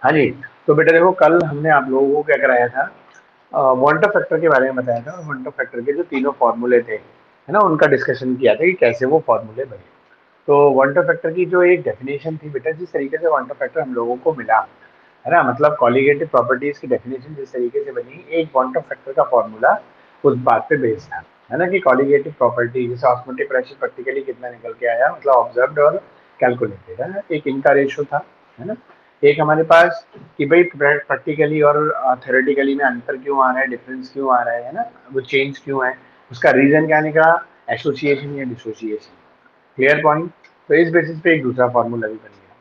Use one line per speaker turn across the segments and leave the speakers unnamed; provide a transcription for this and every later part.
हाँ जी। तो बेटा देखो, कल हमने आप लोगों को क्या कराया था, वॉल्टर फैक्टर के बारे में बताया था, और वॉल्टर फैक्टर के जो तीनों फॉर्मूले थे, है ना, उनका डिस्कशन किया था कि कैसे वो फॉर्मूले बने। तो वॉल्टर फैक्टर की जो एक डेफिनेशन थी बेटा, जिस तरीके से वॉल्टर फैक्टर हम लोगों को मिला, है ना, मतलब कॉलीगेटिव प्रॉपर्टीज की डेफिनेशन जिस तरीके से बनी, एक वॉल्टर फैक्टर का फॉर्मूला उस बात पे बेस्ड था, है ना, कि कॉलीगेटिव प्रॉपर्टी जैसे ऑस्मोटिक प्रेशर प्रैक्टिकली कितना निकल के आया, मतलब ऑब्जर्व्ड और कैलकुलेटेड, है ना, एक इनका रेशियो था, है ना। एक हमारे पास कि भाई प्रैक्टिकली और थ्योरेटिकली में अंतर क्यों आ रहा है, डिफरेंस क्यों आ रहा है ना, वो चेंज क्यों है, उसका रीजन क्या निकला, एसोसिएशन या डिसोसिएशन। Clear point. तो इस बेसिस पे एक दूसरा फॉर्मूला भी बन गया।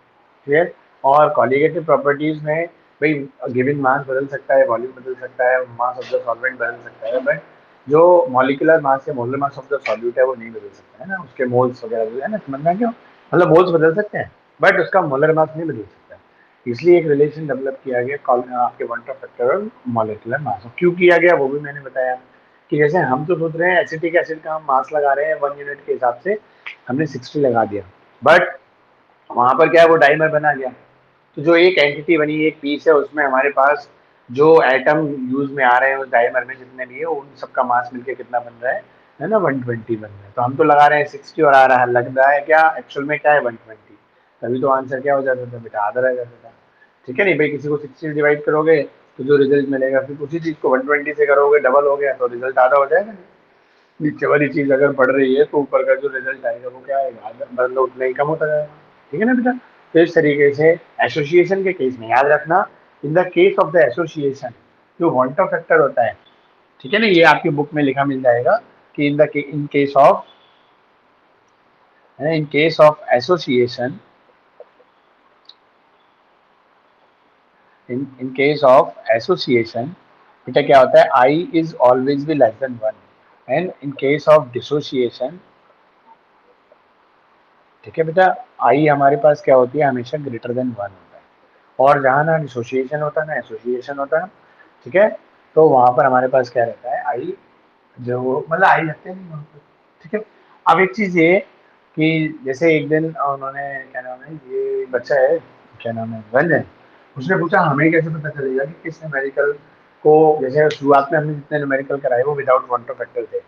क्लियर। और कॉलीगेटिव प्रॉपर्टीज में भाई गिवन मास बदल सकता है, वॉल्यूम बदल सकता है, मास ऑफ द सॉल्वेंट बदल सकता है, बट जो मॉलिक्यूलर मास या molar mass of the solute है वो नहीं बदल सकता, है ना, उसके मोल्स वगैरह जो है ना, समझना क्यों, मतलब मोल्स बदल सकते हैं बट उसका मोलर मास नहीं बदल सकता। इसलिए एक रिलेशन डेवलप किया गया आपके वॉल्टर फैक्टर और मॉलिक्यूलर मास। क्यों किया गया वो भी मैंने बताया, कि जैसे हम तो सोच रहे हैं एसिटिक एसिड का हम मास लगा रहे हैं 1 यूनिट के हिसाब से, हमने 60 लगा दिया, बट वहां पर क्या है, वो डाइमर बना गया। तो जो एक एंटिटी बनी, एक पीस है, उसमें हमारे पास जो एटम यूज में आ रहे हैं उस डाइमर में जितने भी है, उन सबका मास मिलके कितना बन रहा है ना, 120 बन रहा है। तो हम तो लगा रहे हैं 60 और आ रहा है, लग रहा है क्या, एक्चुअल में क्या है, 120। तभी तो आंसर क्या हो जाता था बेटा, आधा रह जाता था। ठीक है नहीं भाई, किसी को 60 से डिवाइड करोगे तो जो रिजल्ट मिलेगा, फिर उसी चीज को 120 से करोगे, डबल हो गया तो रिजल्ट आधा हो जाएगा। नीचे वाली चीज अगर बढ़ रही है तो ऊपर का जो रिजल्ट आएगा वो क्या आएगा, मतलब उतना ही कम होता जाएगा। ठीक है ना बेटा। तो इस तरीके से एसोसिएशन के केस में याद रखना, in the case of the association जो वॉल्टर फैक्टर होता है, ठीक है ना, ये आपकी बुक में लिखा मिल जाएगा कि in case of, in case of association, in case of association बेटा क्या होता है, i is always be less than 1, and in case of dissociation, ठीक है बेटा, आई हमारे पास क्या होती है, हमेशा ग्रेटर देन 1 होता है। और जहाँ ना डिसोसिएशन होता है ना एसोसिएशन होता है, ठीक है, तो वहां पर हमारे पास क्या रहता है, आई जो मतलब आई रहते नहीं वहाँ पर। ठीक है। अब एक चीज ये कि जैसे एक दिन उन्होंने, क्या नाम है, ये बच्चा है, क्या नाम है, रंजन, उसने पूछा हमें कैसे पता चलेगा कि किस न्यूमेरिकल को, जैसे शुरुआत में हमने जितने न्यूमेरिकल कराए वो विदाउट वॉन्टर फैक्टर थे,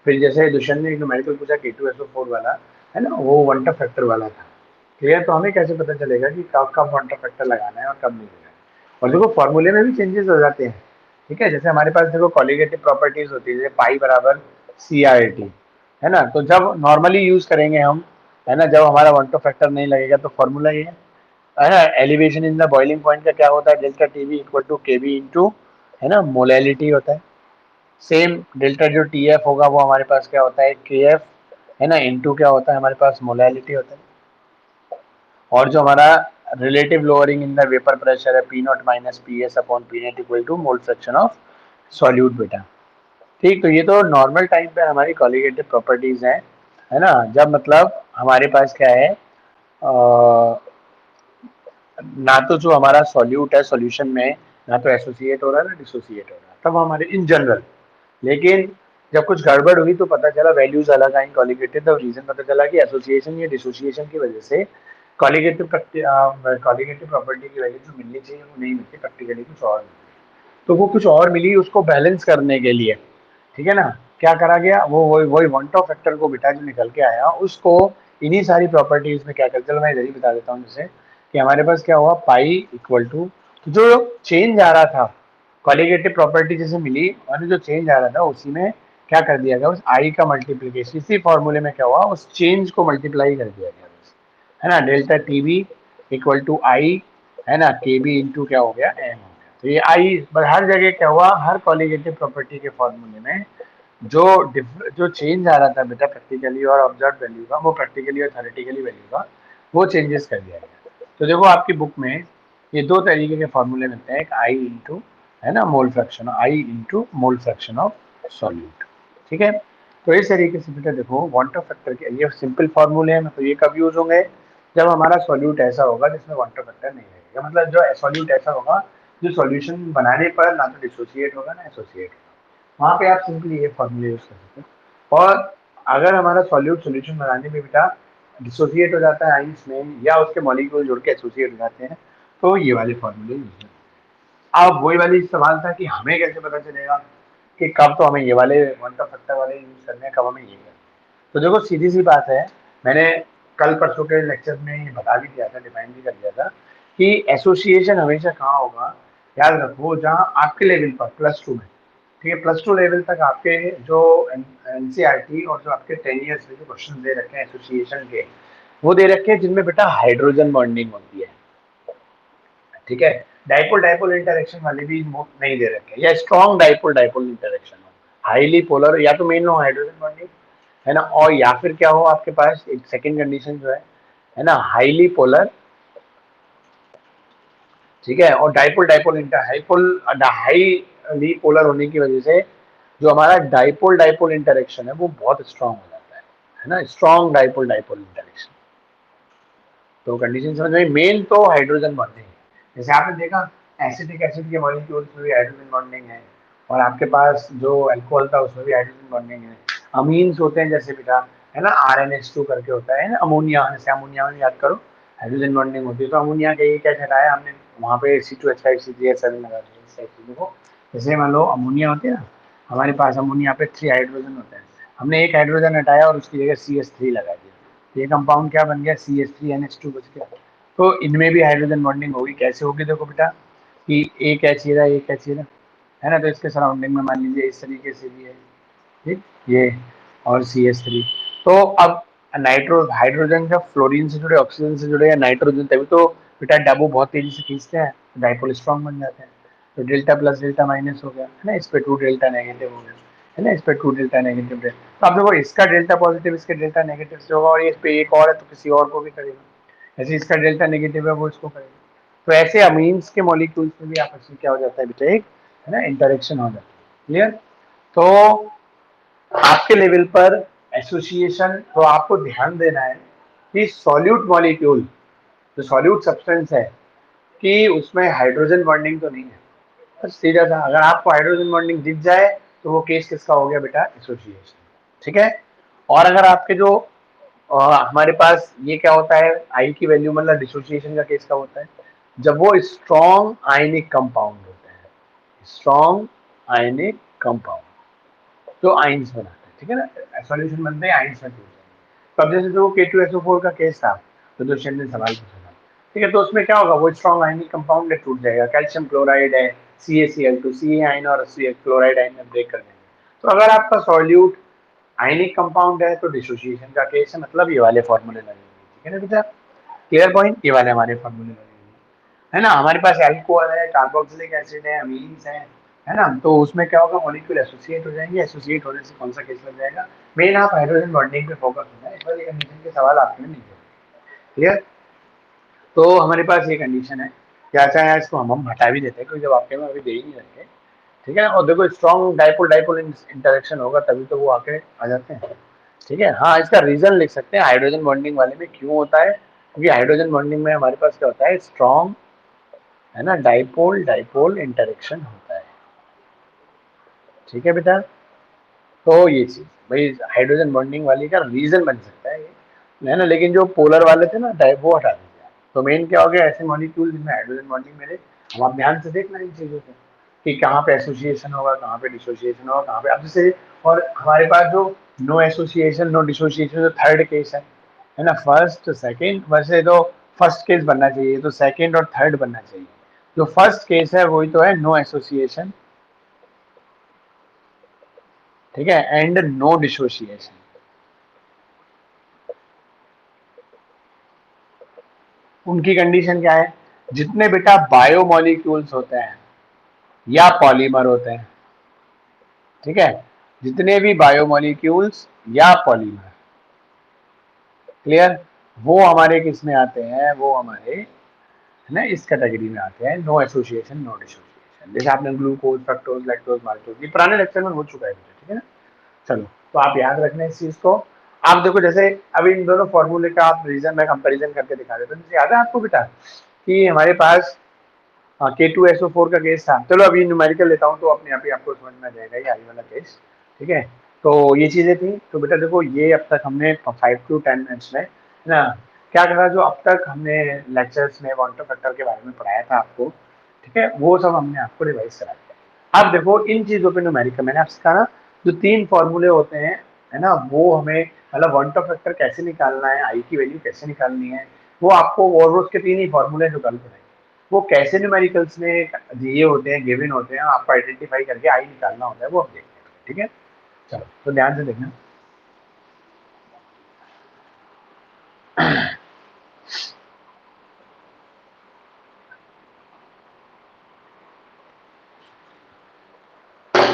फिर जैसे दुष्यंत ने एक न्यूमेरिकल पूछा K2SO4 वाला, है ना, वो वॉन्टर फैक्टर वाला था। क्लियर। तो हमें कैसे पता चलेगा कि कब कब वॉन्टर फैक्टर लगाना है और कब नहीं लगाना है। और देखो फॉर्मूले में भी चेंजेस हो जाते हैं। ठीक है, जैसे हमारे पास देखो कॉलीगेटिव प्रॉपर्टीज होती है, जैसे पाई बराबर CRT, है ना, तो जब नॉर्मली यूज करेंगे हम, है ना, जब हमारा वॉन्टर फैक्टर नहीं लगेगा तो फॉर्मूला ये है ना, elevation in the boiling point का क्या होता है, delta TV equal to KB into, है ना, मोलैलिटी होता है। सेम डेल्टा जो TF होगा वो हमारे पास क्या होता है, KF, है ना, इंटू क्या होता है हमारे पास, मोलैलिटी होता है। और जो हमारा relative lowering in the vapour pressure है, P0 minus PS upon P naught equal to mole fraction of solute बेटा। ठीक, तो ये तो नॉर्मल टाइम पे हमारी कॉलीगेटिव प्रॉपर्टीज हैं, है ना, जब मतलब हमारे पास क्या है, ना तो जो हमारा सॉल्यूट है सॉल्यूशन में ना तो एसोसिएट हो रहा है ना डिसोसिएट हो रहा है, तब हमारे इन जनरल। लेकिन जब कुछ गड़बड़ हुई तो पता चला वैल्यूज अलग आई कॉलीगेटिव, तो रीजन पता चला कि एसोसिएशन या डिसोसिएशन की वजह से कॉलीगेटिव कॉलीगेटिव प्रॉपर्टी की वैल्यू जो मिलनी चाहिए वो नहीं मिलती, प्रैक्टिकली कुछ और मिलती। तो वो कुछ और मिली, उसको बैलेंस करने के लिए, ठीक है ना, क्या करा गया, वो वही वही वॉन्ट ऑफ फैक्टर को बिठा जो निकल के आया उसको इन्हीं सारी प्रॉपर्टीज में क्या कर, चलो मैं इधर ही बता देता हूँ, जैसे कि हमारे पास क्या हुआ, पाई इक्वल टू, तो जो चेंज आ रहा था कॉलीगेटिव प्रॉपर्टी जैसे मिली और जो चेंज आ रहा था उसी में क्या कर दिया गया, उस आई का मल्टीप्लीकेशन, इसी फॉर्मूले में क्या हुआ, उस चेंज को मल्टीप्लाई कर दिया गया बस, है ना, डेल्टा टीबी इक्वल टू आई, है ना, केबी इंटू क्या हो गया, एम हो गया। तो ये आई हर जगह क्या हुआ, हर कॉलीगेटिव प्रॉपर्टी के फॉर्मूले में जो जो चेंज आ रहा था बेटा प्रैक्टिकली और ऑब्जर्व वैल्यू का, वो प्रैक्टिकली और थ्योरेटिकली वैल्यू का वो चेंजेस कर दिया गया। तो देखो आपकी बुक में ये दो तरीके के फॉर्मूले मिलते हैं, एक आई इंटू, है ना, mole fraction, I into mole fraction of solute. ठीक है। तो इस तरीके से बेटा देखो वाटर फैक्टर के ये सिंपल फॉर्मूले हैं, तो ये कब यूज होंगे, जब हमारा सॉल्यूट ऐसा होगा जिसमें वाटर फैक्टर नहीं रहेगा, मतलब जो सॉल्यूट ऐसा होगा जो सॉल्यूशन बनाने पर ना तो डिसोसिएट होगा ना एसोसिएट होगा, वहाँ पे आप सिंपली ये फॉर्मूले यूज कर सकते हो। और अगर हमारा सॉल्यूट सॉल्यूशन बनाने में बेटा डिसोसिएट हो जाता है आइंस में, या उसके मॉलिक्यूल जुड़ के एसोसिएट हो जाते हैं, तो ये वाले फॉर्मूले यूज है। अब वही वाली सवाल था कि हमें कैसे पता चलेगा कि कब तो हमें ये वाले वन का फैक्टर वाले यूज करने हैं, कब हमें ये करना है। तो देखो सीधी सी बात है, मैंने कल परसों के लेक्चर में ये बता भी दिया था, डिफाइन भी कर दिया था कि एसोसिएशन हमेशा कहाँ होगा, याद रखो, जहाँ आपके लेवल पर +2 में, ठीक है, +2 लेवल तक आपके जो एनसीईआरटी और जो आपके 10 ईयर्स में जो क्वेश्चन दे रखे हैं एसोसिएशन के, वो दे रखे हैं जिनमें बेटा हाइड्रोजन बॉन्डिंग होती है, ठीक है। डाइपोल डाइपोल इंटरेक्शन वाले भी नहीं दे रखे, या स्ट्रॉन्ग डाइपोल डाइपोल इंटरेक्शन हो, हाईली पोलर, या तो मेन हो हाइड्रोजन बॉन्डिंग, है ना, और या फिर क्या हो आपके पास एक सेकंड कंडीशन जो है ना, हाईली पोलर, ठीक है, और dipole dipole inter highly polar होने की वजह से जो हमारा डाइपोल डाइपोल इंटरेक्शन है वो बहुत स्ट्रांग हो जाता है ना, स्ट्रांग डाइपोल डाइपोल इंटरेक्शन। तो कंडीशन समझ में, मेन तो हाइड्रोजन बॉन्डिंग है। जैसे आपने देखा एसिटिक एसिड के मॉलिक्यूल्स में भी हाइड्रोजन बॉन्डिंग है, और आपके पास जो अल्कोहल था उसमें भी हाइड्रोजन बॉन्डिंग है। अमीन्स होते हैं जैसे बेटा, है ना, RnH2 करके होता है ना, अमोनिया, जैसे अमोनिया में याद करो हाइड्रोजन बॉन्डिंग होती है, तो अमोनिया का ये क्या हटाया हमने, वहाँ पे C2H5 C3H7 लगा दिया इस टाइप से। देखो जैसे मान लो अमोनिया होती है ना, हमारे पास अमोनिया पे 3 हाइड्रोजन होते हैं, हमने एक हाइड्रोजन हटाया और उसकी जगह CH3 लगा दिया, ये कंपाउंड क्या बन गया, CH3NH2 बच गया। तो इनमें भी हाइड्रोजन बॉन्डिंग होगी, कैसे होगी देखो बेटा, कि एक एच ये रहा, एक एच ये रहा, है ना, तो इसके सराउंडिंग में मान लीजिए इस तरीके से भी है, ठीक, ये, और CH3। तो अब नाइट्रो हाइड्रोजन जब फ्लोरीन से जुड़े, ऑक्सीजन से जुड़े या नाइट्रोजन, तभी तो बेटा डाबो बहुत तेजी से खींचते हैं, डाइपोल स्ट्रॉन्ग बन जाते हैं। तो डेल्टा प्लस डेल्टा माइनस हो गया, है ना, इस पे 2 डेल्टा नेगेटिव हो गया, है ना, इस पे 2 डेल्टा नेगेटिव। तो आप देखो इसका डेल्टा पॉजिटिव इसके डेल्टा नेगेटिव से होगा, और इस पे एक और है तो किसी और को भी करेगा, ऐसे इसका डेल्टा नेगेटिव है वो इसको करेगा। तो ऐसे अमीन्स के मॉलिक्यूल्स में भी आपस में क्या हो जाता है बेटा, एक, है ना, इंटरेक्शन हो जाता है। क्लियर? तो आपके लेवल पर एसोसिएशन, तो आपको ध्यान देना है कि सॉल्यूट मॉलिक्यूल, जो सॉल्यूट सब्सटेंस है, कि उसमें हाइड्रोजन बॉन्डिंग तो नहीं है। बस सीधा सा, अगर आपको हाइड्रोजन बॉन्डिंग दिख जाए तो वो केस किसका हो गया बेटा, एसोसिएशन, ठीक है। और अगर आपके जो हमारे पास ये क्या होता है, आई की वैल्यू, मतलब डिसोसिएशन का केस का होता है जब वो स्ट्रॉन्ग आयनिक कंपाउंड होते हैं, स्ट्रॉन्ग आयनिक कंपाउंड जो आइंस बनाते हैं, ठीक है ना, सॉल्यूशन बनते हैं आइंस में टूट जाएंगे। तो अब जैसे जो K2SO4 का केस था, तो जो शेन ने सवाल पूछा था, ठीक है, तो उसमें क्या होगा, वो स्ट्रॉन्ग आयनिक कंपाउंड है, टूट जाएगा, कैल्शियम क्लोराइड है, CaCl2 Ca आयन और क्लोराइड आयन में ब्रेक कर देंगे। तो अगर आपका सॉल्यूट आयनिक कंपाउंड है तो डिसोसिएशन का केस है, मतलब ये वाले फॉर्मूले लगेंगे, ठीक है ना बेटा, क्लियर पॉइंट, ये वाले हमारे फॉर्मूले लगेंगे, है ना। हमारे पास एल्कोहल है, कार्बोक्सिलिक एसिड है, अमीन्स है ना, तो उसमें क्या होगा, मॉलिक्यूल एसोसिएट हो जाएंगे, एसोसिएट होने से कौन सा केस लग जाएगा, मेन आप हाइड्रोजन बॉन्डिंग पे फोकस होना है, इस वाली कंडीशन के सवाल आपके में नहीं होंगे। क्लियर? तो हमारे पास ये कंडीशन है, क्या चाहे इसको हम हटा भी देते हैं क्योंकि जब आपके में अभी दे ही नहीं रखे, ठीक है ना, और देखो स्ट्रॉन्ग डाइपोल डाइपोल इंटरेक्शन होगा तभी तो वो आके आ जाते हैं, ठीक है। हाँ, इसका रीजन लिख सकते हैं हाइड्रोजन बॉन्डिंग वाले में क्यों होता है, क्योंकि हाइड्रोजन बॉन्डिंग में हमारे पास क्या होता है, स्ट्रॉन्ग, है ना, डाइपोल डाइपोल इंटरेक्शन होता है, ठीक है बेटा। तो ये चीज भाई हाइड्रोजन बॉन्डिंग वाली का रीजन बन सकता है ये, है ना, लेकिन जो पोलर वाले थे ना वो हटा दीजिए आप। तो मेन क्या हो गया, ऐसे मॉलिक्यूल जिनमें हाइड्रोजन बॉन्डिंग मिले, अब आप ध्यान से देखना इन चीजों को कि कहाँ पे एसोसिएशन होगा, कहाँ पे डिसोसिएशन होगा, कहाँ पे, अब जैसे, और हमारे पास जो नो एसोसिएशन नो डिसोसिएशन जो थर्ड केस है ना, फर्स्ट सेकेंड, वैसे तो फर्स्ट केस बनना चाहिए, तो सेकेंड और थर्ड बनना चाहिए। जो फर्स्ट केस है वही तो है नो एसोसिएशन, ठीक है, एंड नो डिसोसिएशन। उनकी कंडीशन क्या है, जितने बेटा बायोमोलिक्यूल्स होते हैं या पॉलीमर होते हैं, ठीक है, जितने भी बायोमोलिक्यूल्स या पॉलीमर, क्लियर, वो हमारे किस में आते हैं, वो हमारे, है ना, इस कैटेगरी में आते हैं, नो एसोसिएशन नो डिसोसिएशन। जैसे आपने ग्लूकोज, फ्रक्टोज, लैक्टोज, माल्टोज, ये पुराने लेक्चर में हो चुका है, ठीक है ना। चलो, तो आप याद रखना इस चीज को। आप देखो जैसे अभी इन दोनों फॉर्मूले का आप रीजन में कंपैरिजन करके दिखा देते हैं, याद है आपको बेटा कि हमारे पास K2SO4 का केस था, चलो अभी न्यूमेरिकल लेता हूँ तो अपने आप ही आपको समझ में आ जाएगा ये आई वाला केस, ठीक है। तो ये चीजें थी, तो बेटा देखो ये अब तक हमने 5 to 10 मिनट्स में, है ना, क्या करा, जो अब तक हमने लेक्चर्स में वॉल्टर फैक्टर के बारे में पढ़ाया था आपको, ठीक है, वो सब हमने आपको रिवाइज करा दिया। अब देखो इन चीजों पे न्यूमेरिकल मैंने आपसे कहा ना, जो 3 फॉर्मूले होते हैं, है ना, वो हमें मतलब वॉल्टर फैक्टर कैसे निकालना है, आई की वैल्यू कैसे निकालनी है, वो आपको, और उसके 3 ही फॉर्मूले जो कल पढ़ाए, वो कैसे न्यूमेरिकल्स में दिए होते हैं, गिवन होते हैं, आपको आइडेंटिफाई करके आई निकालना होता है, वो हम देखते हैं। ठीक है, चलो तो ध्यान से देखना।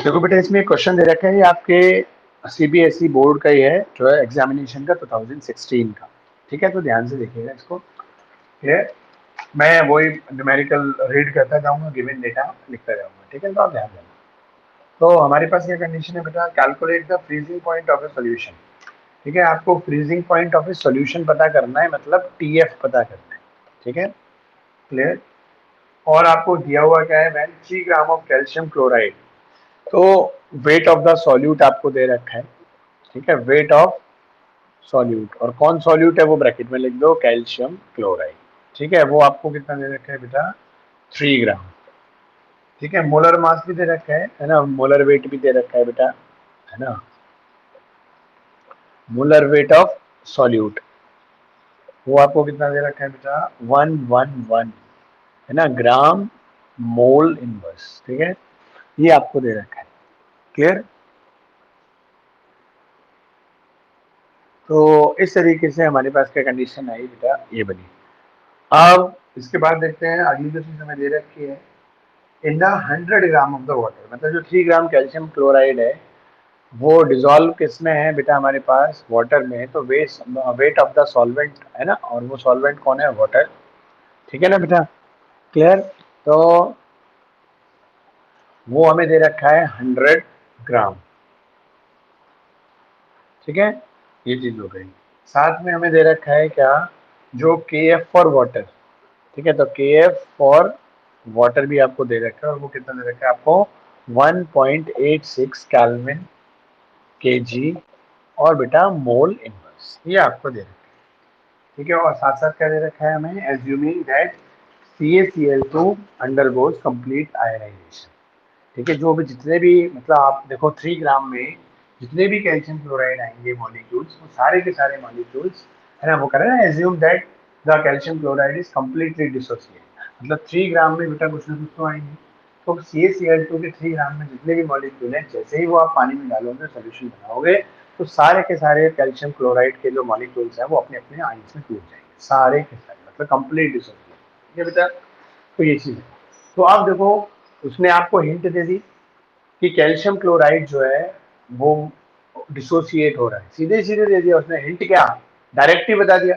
देखो बेटा, इसमें क्वेश्चन दे रखा है, ये आपके सीबीएसई बोर्ड का ही है, जो है एग्जामिनेशन का 2016 का। ठीक है, तो ध्यान से देखिएगा इसको। ये मैं वही न्यूमेरिकल रीड करता जाऊंगा, गिवन डेटा लिखता जाऊंगा। ठीक है, तो आप ध्यान देना। तो हमारे पास ये कंडीशन है बेटा, calculate the freezing point of a solution. ठीक है, आपको freezing point of a solution पता करना है, मतलब टीएफ पता करना है। ठीक है, क्लियर। और आपको दिया हुआ क्या है, when 3 gram of calcium chloride, तो वेट ऑफ द सॉल्यूट आपको दे रखा है। ठीक है, वेट ऑफ सॉल्यूट, और कौन सॉल्यूट है वो ब्रैकेट में लिख दो, कैल्शियम क्लोराइड। ठीक है, वो आपको कितना दे रखा है बेटा, 3 ग्राम। ठीक है, मोलर मास भी दे रखा है ना, मोलर वेट भी दे रखा है बेटा, है ना, मोलर वेट ऑफ सॉल्यूट, वो आपको कितना दे रखा है बेटा, 111, है ना, ग्राम मोल इनवर्स। ठीक है, ये आपको दे रखा है। क्लियर। तो इस तरीके से हमारे पास क्या कंडीशन आई बेटा, ये बनी। अब इसके बाद देखते हैं अगली जो चीज हमें दे रखी है, in the 100 gram of the water, मतलब जो 3 ग्राम कैल्शियम क्लोराइड है, वो डिजोल्व किस में है बेटा, हमारे पास वाटर में है। तो वेट ऑफ द सॉल्वेंट, है ना, और वो सॉल्वेंट कौन है, वाटर। ठीक है ना बेटा, क्लियर। तो वो हमें दे रखा है 100 ग्राम। ठीक है, ये चीज हो गई। साथ में हमें दे रखा है क्या, जो के एफ फॉर वाटर। ठीक है, तो के एफ फॉर वाटर भी आपको दे रखा है, और वो कितना दे रखा है आपको, 1.86 कैल्विन के जी, और बेटा मोल इनवर्स, ये आपको दे रखा है। ठीक है, और साथ साथ क्या दे रखा है हमें, assuming that CaCl2 undergoes complete ionisation. ठीक है, जो भी जितने भी, मतलब आप देखो 3 ग्राम में जितने भी कैल्शियम क्लोराइड आएंगे मॉलिक्यूल्स, वो सारे के सारे मॉलिक्यूल्स, है ना, वो करें ना, assume that the calcium chloride is completely dissociate, मतलब 3 ग्राम में बेटा कुछ ना कुछ तो आएंगे। तो CaCl2 के 3 ग्राम में जितने भी मॉलिक्यूल हैं, जैसे ही वो आप पानी में डालोगे, सोल्यूशन बनाओगे, तो सारे के सारे कैल्शियम क्लोराइड के जो मॉलिक्यूल्स हैं, वो अपने अपने आइंस में टूट जाएंगे, सारे के सारे, मतलब कंप्लीट डिसोसिएट। ठीक है बेटा, तो ये चीज़ है। तो आप देखो, उसने आपको हिंट दे दी कि कैल्शियम क्लोराइड जो है वो डिसोसिएट हो रहा है, सीधे सीधे दे दिया उसने हिंट, क्या डायरेक्ट ही बता दिया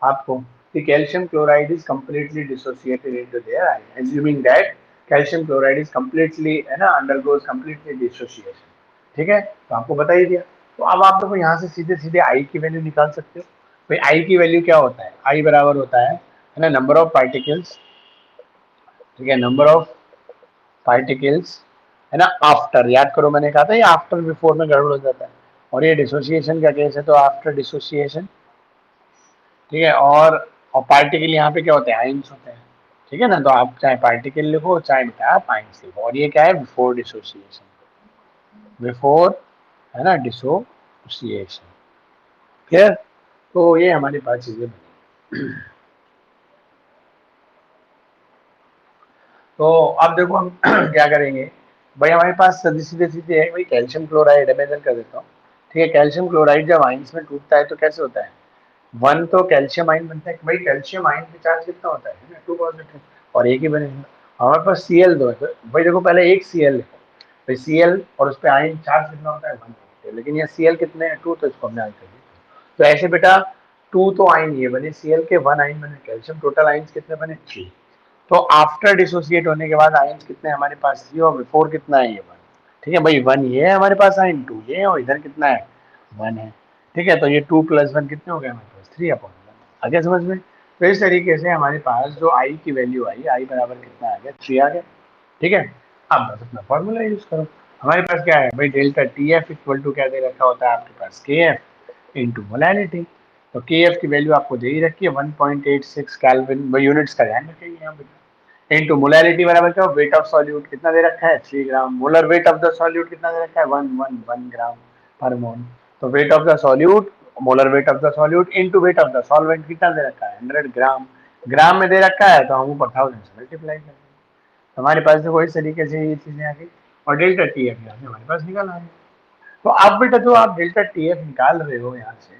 आपको कि calcium chloride is completely dissociated into their ion, assuming that calcium chloride is completely, है ना, अंडरगोज कंप्लीटली डिसोसिएशन। ठीक है, तो आपको बता ही दिया। तो अब आप देखो यहाँ से सीधे सीधे आई की वैल्यू निकाल सकते हो। भाई आई की वैल्यू क्या होता है, आई बराबर होता है ना, नंबर ऑफ पार्टिकल्स। ठीक है, नंबर ऑफ पार्टिकल्स, है ना, आफ्टर, याद करो मैंने कहा था ये आफ्टर बिफोर में गड़बड़ हो जाता है, और ये डिसोसिएशन का केस है, तो आफ्टर डिसोसिएशन। ठीक है, और पार्टिकल यहाँ पे क्या होते हैं, आइंस होते हैं। ठीक है ना, तो आप चाहे पार्टिकल लिखो, चाहे बेटा आप आइंस लिखो, और ये क्या है, बिफोर डिसोसिएशन, बिफोर, है ना, डिसोसिएशन। क्लियर। तो ये हमारे पास चीजें बनी। तो अब देखो हम क्या करेंगे, भाई हमारे पास सीधे सीधे सीधे है, भाई कैल्शियम क्लोराइड है, मैं इधर कर देता हूँ। ठीक है, कैल्शियम क्लोराइड जब आइंस में टूटता है तो कैसे होता है, 1 तो कैल्शियम आइन बनता है। भाई कैल्शियम आइन का चार्ज कितना होता है, 2 पॉजिटिव, और एक ही बनेगा। हमारे पास Cl2 है, तो भाई देखो पहले एक Cl लिखो, भाई Cl और उस पर आइन चार्ज कितना होता है, 1, लेकिन यहाँ Cl कितने हैं, 2, तो इसको हमने आइन कर दिया। तो ऐसे बेटा 2 तो आइन ये बने Cl के, 1 आइन बने कैल्शियम, टोटल आइंस कितने बने, 3। तो आफ्टर डिसोसिएट होने के बाद आयंस कितने हमारे पास, 3, और बिफोर कितना है, ये 1। ठीक है भाई, 1 ये है हमारे पास आयन, 2 ये है, और इधर कितना है, 1 है। ठीक है, तो ये 2 + 1 कितने हो गए हमारे पास, 3/1। आ गया समझ में। तो इस तरीके से हमारे पास जो आई की वैल्यू आई, आई बराबर कितना आ गया, 3 आ गया। ठीक है, अब बस अपना फॉर्मूला यूज करो। हमारे पास क्या है भाई, delta T F equal to क्या दे रखा होता है आपके पास, के एफ इंटू मोलैलिटी। तो के एफ की वैल्यू आपको दे ही रखी है 1.86 केल्विन, यूनिट्स का ध्यान रखिए यहाँ पे। इनटू मोलैरिटी बराबर क्या, वेट ऑफ सॉल्यूट कितना दे रखा है 3 gram, molar weight of the solute कितना दे रखा है 1 ग्राम पर मोल। तो weight of the solute, molar weight of the solute into weight of the solvent कितना दे रखा है 100 ग्राम, ग्राम में दे रखा है तो हम ऊपर 1000 से मल्टीप्लाई कर देंगे। हमारे पास देखो इस तरीके से ये चीजें आ गई और डेल्टा टी एफ यहाँ से हमारे पास निकल आ गई। तो अब बेटा जो आप डेल्टा टी एफ निकाल रहे हो यहाँ से,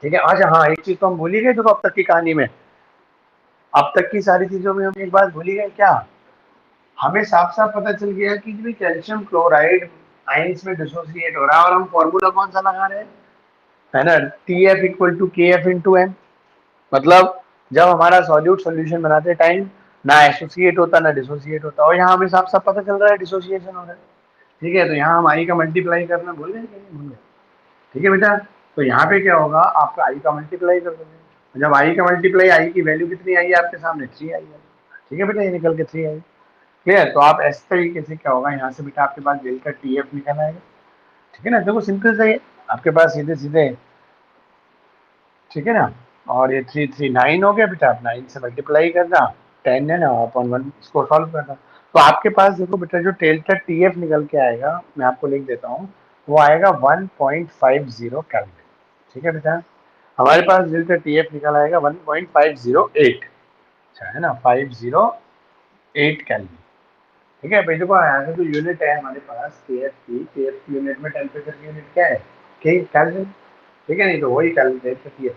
ठीक है। अच्छा हाँ, एक चीज तो हम भूल ही गए देखो अब तक की कहानी में, अब तक की सारी चीजों में हम एक बात भूल ही गए क्या, हमें साफ साफ पता चल गया कि जो कैल्शियम क्लोराइड आयंस में डिसोसिएट हो रहा है और हम फॉर्मूला कौन सा लगा रहे हैं, है ना, टी एफ इक्वल टू के एफ इंटू एम। मतलब जब हमारा सॉल्यूट सॉल्यूशन बनाते टाइम ना एसोसिएट होता ना डिसोसिएट होता, और यहाँ हमें साफ साफ पता चल रहा है डिसोसिएशन हो रहा है, ठीक है। तो यहाँ हम आई का मल्टीप्लाई करना भूल गए कि नहीं भूल गए, ठीक है बेटा। तो यहाँ पे क्या होगा, आपका आई का मल्टीप्लाई कर दोगे, जब आई का मल्टीप्लाई, आई की वैल्यू कितनी आई है आपके सामने 3 आई है, ठीक है बेटा, ये निकल के 3 आई, क्लियर। तो आप इस तरीके से क्या होगा, यहाँ से बेटा आपके पास डेल्टा टी एफ निकल आएगा, ठीक है ना। देखो सिंपल से आपके पास सीधे सीधे, ठीक है ना। और ये 339 हो गया बेटा, आप 9 से मल्टीप्लाई करना, 10 है ना अपॉन 1, इसको सॉल्व करना। तो आपके पास देखो बेटा जो डेल्टा टी एफ निकल के आएगा, मैं आपको लिख देता हूँ, वो आएगा 1.50 कैलोरी, ठीक है बेटा। हमारे पास डेल्टा टी एफ निकल आएगा 1.508, अच्छा है ना, 508 कैलोरी, ठीक है भाई। देखो यहाँ से जो यूनिट है हमारे पास के एफ की यूनिट में टेम्परेचर की यूनिट क्या है, के कैलोरी, ठीक है। नहीं तो वही डेल्टा टी एफ।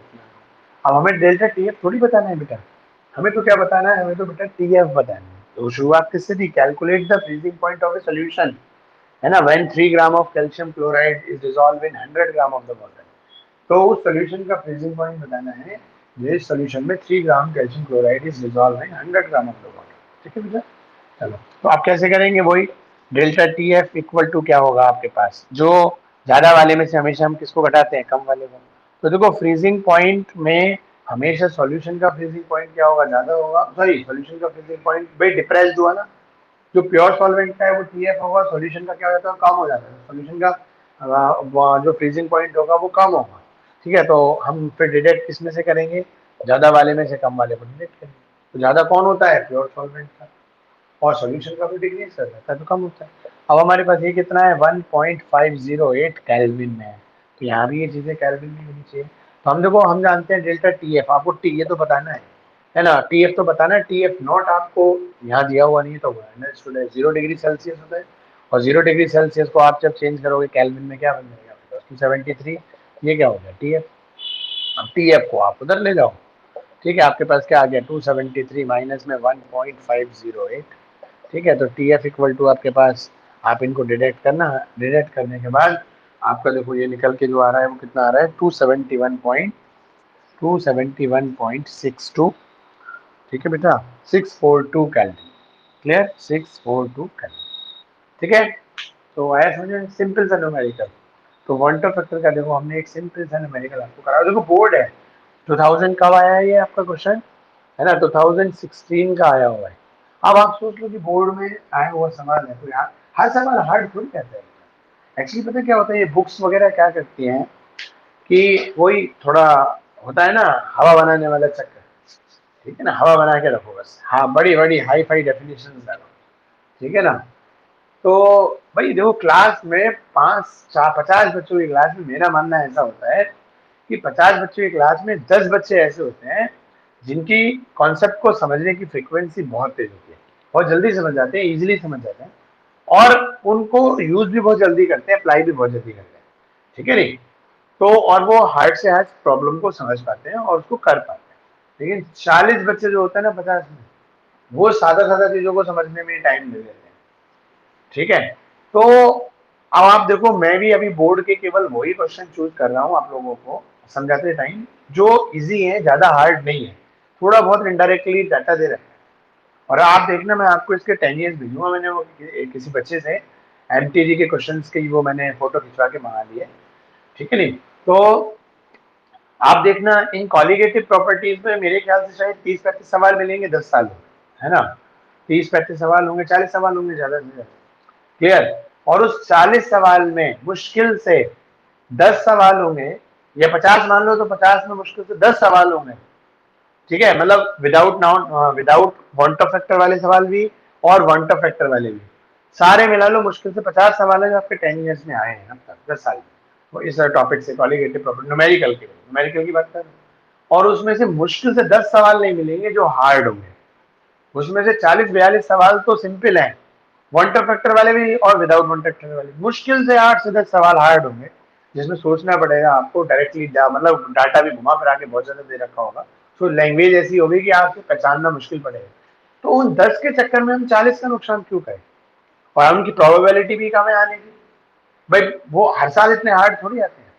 अब हमें डेल्टा टी एफ थोड़ी बताना है बेटा, हमें तो क्या बताना है, हमें तो बेटा टी एफ बताना है। तो शुरुआत किससे थी, calculate the freezing point of a solution, है ना, when 3 gram of calcium chloride is dissolve in 100 gram of the water. तो उस सोल्यूशन का फ्रीजिंग पॉइंट बताना है जिस सोल्यूशन में 3 gram calcium chloride is dissolve in 100 gram of the water, ठीक है बेटा। चलो तो आप कैसे करेंगे, वही डेल्टा टी एफ इक्वल टू क्या होगा आपके पास, जो ज्यादा वाले में से हमेशा हम किसको घटाते हैं, कम वाले को। तो देखो फ्रीजिंग पॉइंट में हमेशा सॉल्यूशन का फ्रीजिंग पॉइंट क्या होगा, ज्यादा होगा, सॉरी सॉल्यूशन का फ्रीजिंग पॉइंट भाई डिप्रेस्ड हुआ ना, जो प्योर सॉल्वेंट का है वो टी एफ होगा, सॉल्यूशन का क्या हो जाता है, कम हो जाता है, सॉल्यूशन का जो फ्रीजिंग पॉइंट होगा वो कम होगा, ठीक है। तो हम फिर डिडक्ट किस में से करेंगे, ज्यादा वाले में से कम वाले को डिडक्ट करेंगे। तो ज्यादा कौन होता है, प्योर सॉल्वेंट का, और सॉल्यूशन का भी डिग्री सर रहता है तो कम होता है। अब हमारे पास ये कितना है 1.508 केल्विन में है, तो यहाँ भी ये चीजें केल्विन में होनी चाहिए। तो हम देखो हम जानते हैं डेल्टा टी एफ, आपको टी ये तो बताना है ना, टी एफ तो बताना है, टी एफ नॉट आपको यहाँ दिया हुआ नहीं है, तो अंडरस्टूड है 0 डिग्री सेल्सियस होता है, और 0 डिग्री सेल्सियस को आप जब चेंज करोगे केल्विन में क्या बन जाएगा आपके पास 273, ये क्या हो गया टी एफ। अब टी एफ को आप उधर ले जाओ, ठीक है, आपके पास क्या आ गया 273 माइनस में 1.508, ठीक है। तो टी एफ इक्वल टू आपके पास, आप इनको डिडक्ट करना, डिडक्ट करने के बाद आपका देखो ये निकल के जो आ रहा है वो कितना आ रहा है 271.62, ठीक है बेटा, 642 कैलोरी, क्लियर, 642 कैलोरी, ठीक है। तो आया समझ में, सिंपल सा न्यूमेरिकल। तो वॉल्टर फैक्टर का देखो हमने एक सिंपल सा न्यूमेरिकल आपको करा, देखो बोर्ड है 2000 कब आया है ये आपका क्वेश्चन, है ना, 2016 का आया हुआ है। अब आप सोच लो कि बोर्ड में आया हुआ सवाल है तो यार हर सवाल हार्ड थोड़ी कहता है, एक्चुअली पता क्या होता है, ये बुक्स वगैरह क्या करती हैं कि वही थोड़ा होता है ना, हवा बनाने वाला चक्कर, ठीक है ना, हवा बना के रखो बस, हाँ बड़ी बड़ी हाई फाई डेफिनेशन डालो, ठीक है ना। तो भाई देखो क्लास में 50 बच्चों की क्लास में मेरा मानना ऐसा होता है कि 50 बच्चों की क्लास में 10 बच्चे ऐसे होते हैं जिनकी कॉन्सेप्ट को समझने की फ्रीक्वेंसी बहुत तेज होती है, बहुत जल्दी समझ जाते हैं, इजीली समझ जाते हैं, और उनको यूज भी बहुत जल्दी करते हैं, अप्लाई भी बहुत जल्दी करते हैं, ठीक है नहीं। तो और वो हार्ड से हार्ड प्रॉब्लम को समझ पाते हैं और उसको कर पाते हैं। लेकिन 40 बच्चे जो होते हैं ना 50 में, वो सादा सादा चीजों को समझने में टाइम ले लेते हैं, ठीक है। तो अब आप देखो मैं भी अभी बोर्ड के केवल वही क्वेश्चन चूज कर रहा हूँ आप लोगों को समझाते टाइम जो इजी है, ज्यादा हार्ड नहीं है, थोड़ा बहुत इनडायरेक्टली डाटा दे रहे हैं। और आप देखना मैं आपको इसके 10 ईयर्स भेजूंगा, मैंने वो किसी बच्चे से एमटीजी के क्वेश्चंस की वो मैंने फोटो खिंचवा के मंगा लिए, ठीक है नहीं। तो आप देखना इन कॉलिगेटिव प्रॉपर्टीज में मेरे ख्याल से शायद 30-35 सवाल मिलेंगे 10 साल में, है ना, 30-35 सवाल होंगे, 40 सवाल होंगे ज्यादा से ज्यादा, क्लियर। और उस 40 सवाल में मुश्किल से 10 सवाल होंगे या 50 मान लो तो 50 में मुश्किल से 10 सवाल होंगे, ठीक है, मतलब विदाउट वन टॉप फैक्टर वाले सवाल भी और वन टॉप फैक्टर वाले भी, सारे मिला लो मुश्किल से 50 सवाल है जो आपके 10 ईयर्स में आए हैं अब तक, 10 साल में, वो इस टॉपिक से क्वालिटेटिव प्रॉपर्टी न्यूमेरिकल की बात कर रहे हैं। और उसमें से मुश्किल से 10 सवाल नहीं मिलेंगे जो हार्ड होंगे, उसमें से 40-42 सवाल तो सिंपल हैं, वन टॉप फैक्टर वाले भी और विदाउट वन टॉप फैक्टर वाले, मुश्किल से 8 से 10 सवाल हार्ड होंगे जिसमें सोचना पड़ेगा आपको डायरेक्टली, मतलब डाटा भी घुमा फिरा के बहुत ज्यादा दे रखा होगा, तो लैंग्वेज ऐसी होगी कि आपको पहचानना मुश्किल पड़ेगा। तो उन 10 के चक्कर में हम 40 का नुकसान क्यों करें, और उनकी प्रोबेबिलिटी भी कम है आने की, भाई वो हर साल इतने हार्ड थोड़ी आते हैं,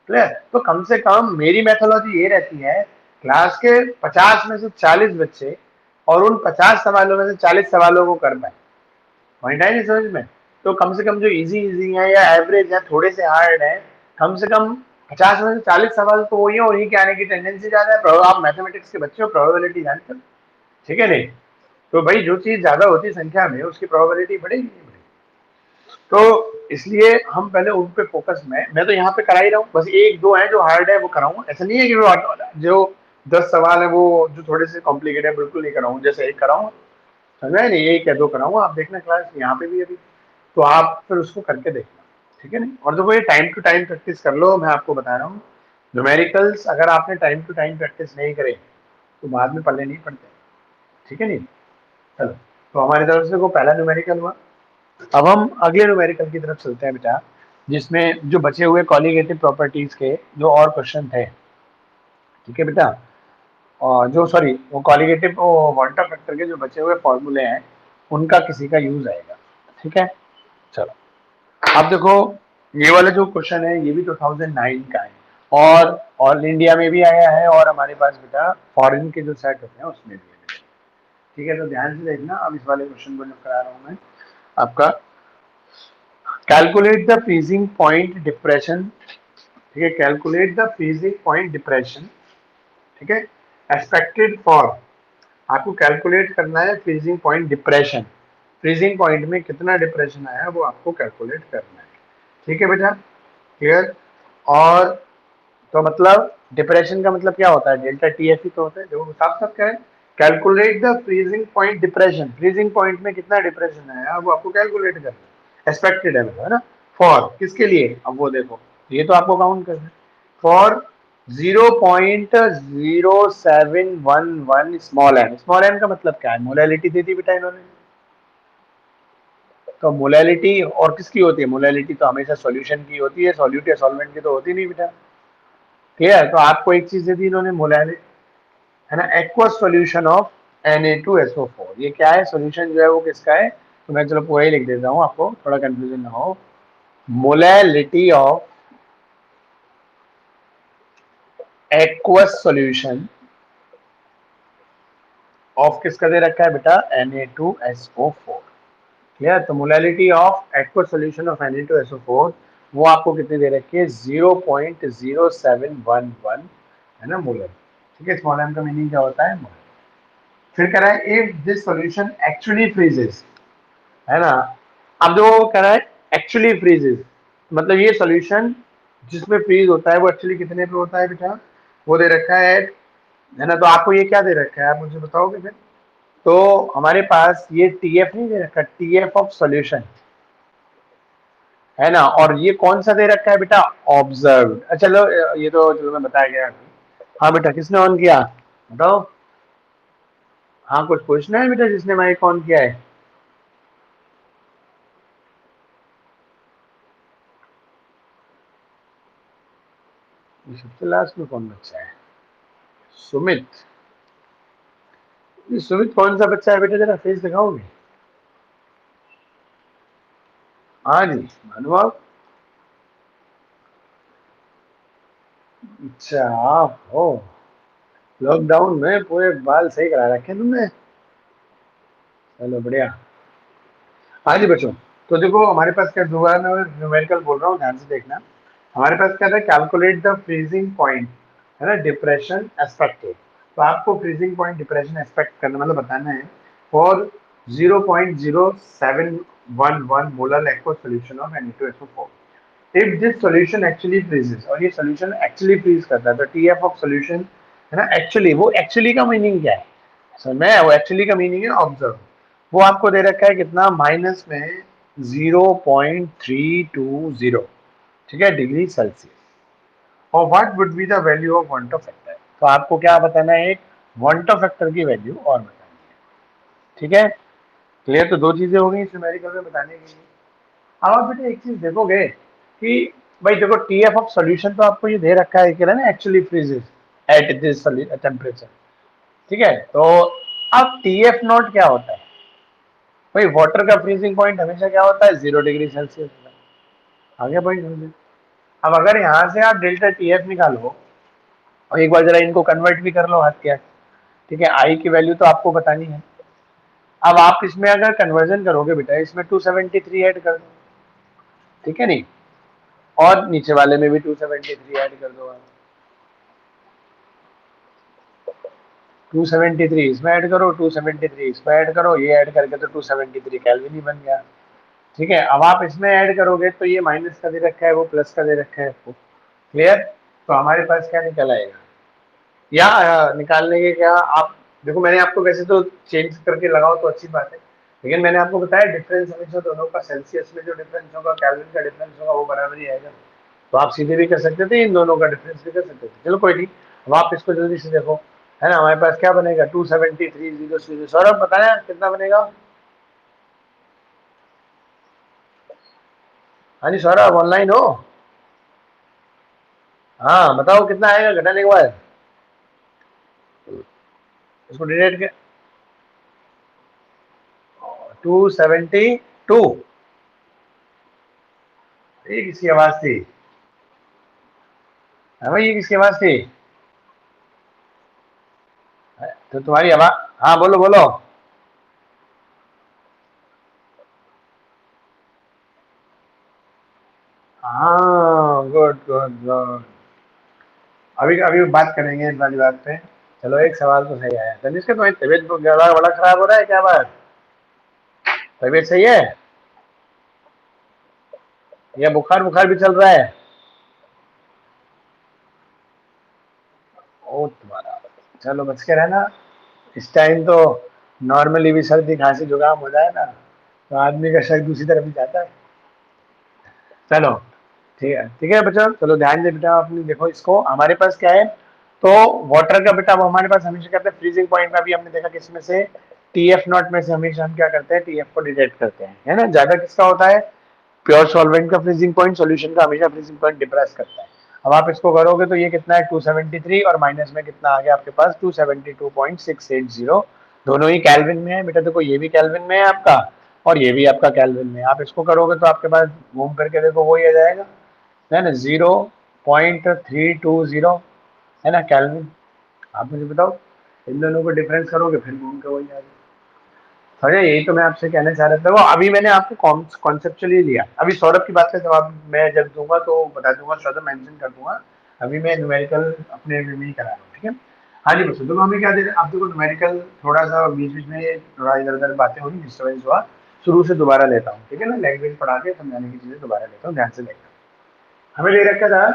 क्लियर। तो कम से कम मेरी मेथोलॉजी ये रहती है, क्लास के 50 में से 40 बच्चे और उन 50 सवालों में से 40 सवालों को कर पाए, पॉइंट है नहीं समझ में। तो कम से कम जो इजी इजी है या एवरेज है थोड़े से हार्ड है, कम से कम 50 में से 40 सवाल तो वही है, उन्हीं के आने की टेंडेंसी ज्यादा है। आप मैथमेटिक्स के बच्चे हो, प्रोबेबिलिटी जानते हो, ठीक है नहीं। तो भाई जो चीज ज्यादा होती है संख्या में उसकी प्रोबेबिलिटी बढ़ेगी नहीं बढ़ेगी। तो इसलिए हम पहले उन पे फोकस में, मैं तो यहाँ पे करा ही रहा हूँ, बस एक दो है जो हार्ड है वो कराऊंगा, ऐसा नहीं है कि जो 10 सवाल है वो जो थोड़े से कॉम्प्लिकेटेड है बिल्कुल नहीं कराऊंगा, जैसे एक कराऊंगा, समझा नहीं, एक या दो कराऊंगा, आप देखना क्लास यहाँ पे भी अभी, तो आप फिर उसको करके देखना, ठीक है नहीं। और देखो ये टाइम टू टाइम प्रैक्टिस कर लो, मैं आपको बता रहा हूँ, न्यूमेरिकल्स अगर आपने टाइम टू टाइम प्रैक्टिस नहीं करे तो बाद में पल्ले नहीं पड़ते, ठीक है नहीं। चलो, तो हमारी तरफ से को पहला न्यूमेरिकल हुआ। अब हम अगले न्यूमेरिकल की तरफ चलते हैं बेटा, जिसमें जो बचे हुए कॉलिगेटिव प्रॉपर्टीज के जो और क्वेश्चन थे, ठीक है बेटा, और जो सॉरी वो कॉलिगेटिव वाटर फैक्टर के जो बचे हुए फॉर्मूले हैं उनका किसी का यूज आएगा, ठीक है। चलो, अब देखो ये वाला जो क्वेश्चन है ये भी 2009 का है, और ऑल इंडिया में भी आया है और हमारे पास बेटा फॉरेन के जो सेट होते हैं उसमें भी है, ठीक है। तो ध्यान से देखना, अब इस वाले क्वेश्चन को जो करा रहा हूँ मैं आपका, calculate the freezing point depression, ठीक है, calculate the freezing point depression, ठीक है, एक्सपेक्टेड फॉर, आपको कैलकुलेट करना है freezing point depression, freezing point में कितना डिप्रेशन आया वो आपको कैलकुलेट करना है, ठीक है बेटा, क्लियर। और तो मतलब डिप्रेशन का मतलब क्या होता है, डेल्टा टी एफ ही तो होता है, देखो साफ साफ क्या है, calculate the freezing point depression, freezing point में कितना डिप्रेशन आया वो आपको कैलकुलेट करना है, एक्सपेक्टेड है मतलब, है ना, फॉर किसके लिए, अब वो देखो ये तो आपको काउंट करना है, फॉर 0.0711 स्मॉल एम का मतलब क्या है, मोलैलिटी दे दी बेटा इन्होंने, तो मोलैलिटी और किसकी होती है, मोलैलिटी तो हमेशा सॉल्यूशन की होती है, सॉल्यूट या सॉल्वेंट की तो होती नहीं बेटा, क्लियर। तो आपको एक चीज दे दी इन्होंने मोलैलिटी, है ना, एक्वस सॉल्यूशन ऑफ Na2SO4, ये क्या है सॉल्यूशन जो है वो किसका है, तो मैं चलो पूरा ही लिख देता हूँ आपको थोड़ा कंफ्यूजन ना हो, molality of aqueous solution of किसका दे रखा है बेटा, Na2SO4, क्लियर। तो molality of aqueous solution of Na2SO4 वो आपको कितनी दे रखी है, 0.0711, है ना, मोलर, ठीक है। स्मॉल एम का मीनिंग क्या होता है, मोलर। फिर कह रहा है if this solution actually freezes, है ना, अब जो कह रहा है एक्चुअली फ्रीजेस, मतलब ये सॉल्यूशन जिसमें फ्रीज होता है वो एक्चुअली कितने पे होता है बेटा, वो दे रखा है ना। तो आपको ये क्या दे रखा है आप मुझे बताओगे फिर, तो हमारे पास ये टीएफ नहीं दे रखा, टीएफ ऑफ सॉल्यूशन, है ना, और ये कौन सा दे रखा है बेटा, ऑब्जर्व, चलो ये तो चलो मैं बताया गया, हाँ बेटा किसने ऑन किया बताओ, हाँ कुछ पूछना है बेटा जिसने माइक ऑन किया है, सबसे लास्ट में कौन बच्चा है, सुमित, ये सुमित कौन सा बच्चा है बेटा, जरा फेस दिखाओगे, हाँ जी मानो आप, अच्छा आप हो, लॉकडाउन में पूरे बाल सही करा रखे तुमने, चलो बढ़िया। हाँ जी बच्चों, तो देखो हमारे पास क्या, दोबारा मैं न्यूमेरिकल बोल रहा हूँ ध्यान से देखना, हमारे पास क्या था, कैलकुलेट द फ्रीजिंग पॉइंट, है ना, डिप्रेशन एक्सपेक्टेड, तो आपको फ्रीजिंग पॉइंट डिप्रेशन एक्सपेक्ट करना मतलब बताना है for 0.0711 molar aqueous solution of Na2SO4, if this solution actually freezes, और ये सॉल्यूशन एक्चुअली फ्रीज करता है, तो टीएफ ऑफ सॉल्यूशन है ना, एक्चुअली, वो एक्चुअली का मीनिंग क्या है, समझ में, वो एक्चुअली का मीनिंग है ऑब्जर्व। वो आपको दे रखा है कितना, माइनस में 0.320, ठीक है, डिग्री सेल्सियस। और what would be the value of want of factor, तो आपको क्या बताना है, एक वॉन्ट ऑफ फैक्टर की वैल्यू और बतानी है, ठीक है। क्लियर, तो दो चीजें हो गई न्यूमेरिकल में बताने के लिए। अब आप बेटा एक चीज देखोगे कि भाई देखो, टीएफ ऑफ सॉल्यूशन तो आपको ये दे रखा है कि ना, actually freezes at this temperature, ठीक है। तो अब टीएफ नॉट क्या होता है, भाई वाटर का फ्रीजिंग पॉइंट हमेशा क्या होता है, 0 डिग्री सेल्सियस होता है। आगे पॉइंट समझे। अब अगर यहाँ से आप डेल्टा टीएफ निकालो और एक बार जरा इनको कन्वर्ट भी कर लो हाथ के हाथ, ठीक है, आई की वैल्यू तो आपको बतानी है। अब आप इसमें अगर कन्वर्जन करोगे बेटा, इसमें 273 ऐड कर दो, ठीक है नहीं, और नीचे वाले में भी 273 ऐड कर दो आप, 273 इसमें ऐड करो, 273 इसमें ऐड करो, ये ऐड करके तो 273 केल्विन ही बन गया, ठीक है। अब आप इसमें ऐड करोगे तो ये माइनस का दे रखा है, वो प्लस का दे रखा है आपको। क्लियर, तो हमारे पास क्या निकल आएगा, या निकालने के क्या आप देखो, मैंने आपको वैसे तो चेंज करके लगाओ तो अच्छी बात है, लेकिन मैंने आपको बताया डिफरेंस हमेशा दोनों का, सेल्सियस में जो डिफरेंस होगा, केल्विन का डिफरेंस होगा, वो बराबर ही आएगा। तो आप सीधे भी कर सकते थे, इन दोनों का डिफरेंस भी कर सकते थे, चलो कोई नहीं। अब आप इसको जल्दी से देखो, है ना, हमारे पास क्या बनेगा, 273 सौरभ बताया कितना बनेगा। हाँ जी सौरभ, ऑनलाइन हो, हाँ बताओ कितना आएगा घटाने के बाद, इसको डिवाइड के 272, ये किसकी आवाज थी, हाँ भाई ये किसकी आवाज थी, तो तुम्हारी आवाज, हाँ बोलो बोलो। हाँ गुड गुड गुड, अभी अभी बात करेंगे इस वाली बात पे। चलो एक सवाल तो सही आया, तनिष्क तुम्हारी तबीयत तो ज्यादा बड़ा खराब हो रहा है क्या बात, तबीयत सही है या बुखार बुखार भी चल रहा है, ओ तुम्हारा, चलो बच के रहना। इस टाइम तो नॉर्मली भी सर्दी खांसी जुकाम हो जाए ना, तो आदमी का शक दूसरी तरफ ही जाता है। चलो ठीक है बच्चों, चलो ध्यान दे बेटा, आपने देखो इसको, हमारे पास क्या है, तो वाटर का बेटा वो हमारे पास हमेशा कहते हैं फ्रीजिंग पॉइंट में, भी हमने देखा किसमें से, टीएफ नॉट में से हमेशा हम क्या करते हैं, टीएफ को डिटेक्ट करते हैं, है ना, ज्यादा किसका होता है, प्योर सॉल्वेंट का फ्रीजिंग पॉइंट, सॉल्यूशन का हमेशा फ्रीजिंग पॉइंट डिप्रेस करता है। अब आप इसको करोगे तो ये कितना है, 273, और माइनस में कितना आ गया आपके पास, 272.680, दोनों ही कैल्विन में है बेटा, देखो ये भी कैल्विन में है आपका, और ये भी आपका कैल्विन में है। आप इसको करोगे तो आपके पास घूम करके देखो वही आ जाएगा, है ना, 0.320, है ना कैल्विन। आप मुझे बताओ, इन दोनों को डिफरेंस करोगे फिर घूम के वही आ जाएगा। अरे यही तो मैं आपसे कहना चाह रहा था, वो अभी मैंने आपको कॉन्सेप्चुअली लिया, अभी सौरभ की बात का जवाब मैं जब दूंगा तो बता दूंगा, सौरभ मेंशन कर दूंगा, अभी मैं न्यूमेरिकल अपने वे में ही करा रहा हूँ, ठीक है। हाँ जी बच्चों, तो हमें क्या दे रहे हैं, आप देखो न्यूमेरिकल थोड़ा सा बीच बीच में थोड़ा इधर उधर बातें हो रही, डिस्टर्बेंस हुआ, शुरू से दोबारा लेता हूँ, ठीक है ना, लैंग्वेज पढ़ा के समझाने की चीजें दोबारा लेता हूँ, ध्यान से देखना। हमें दे रखा था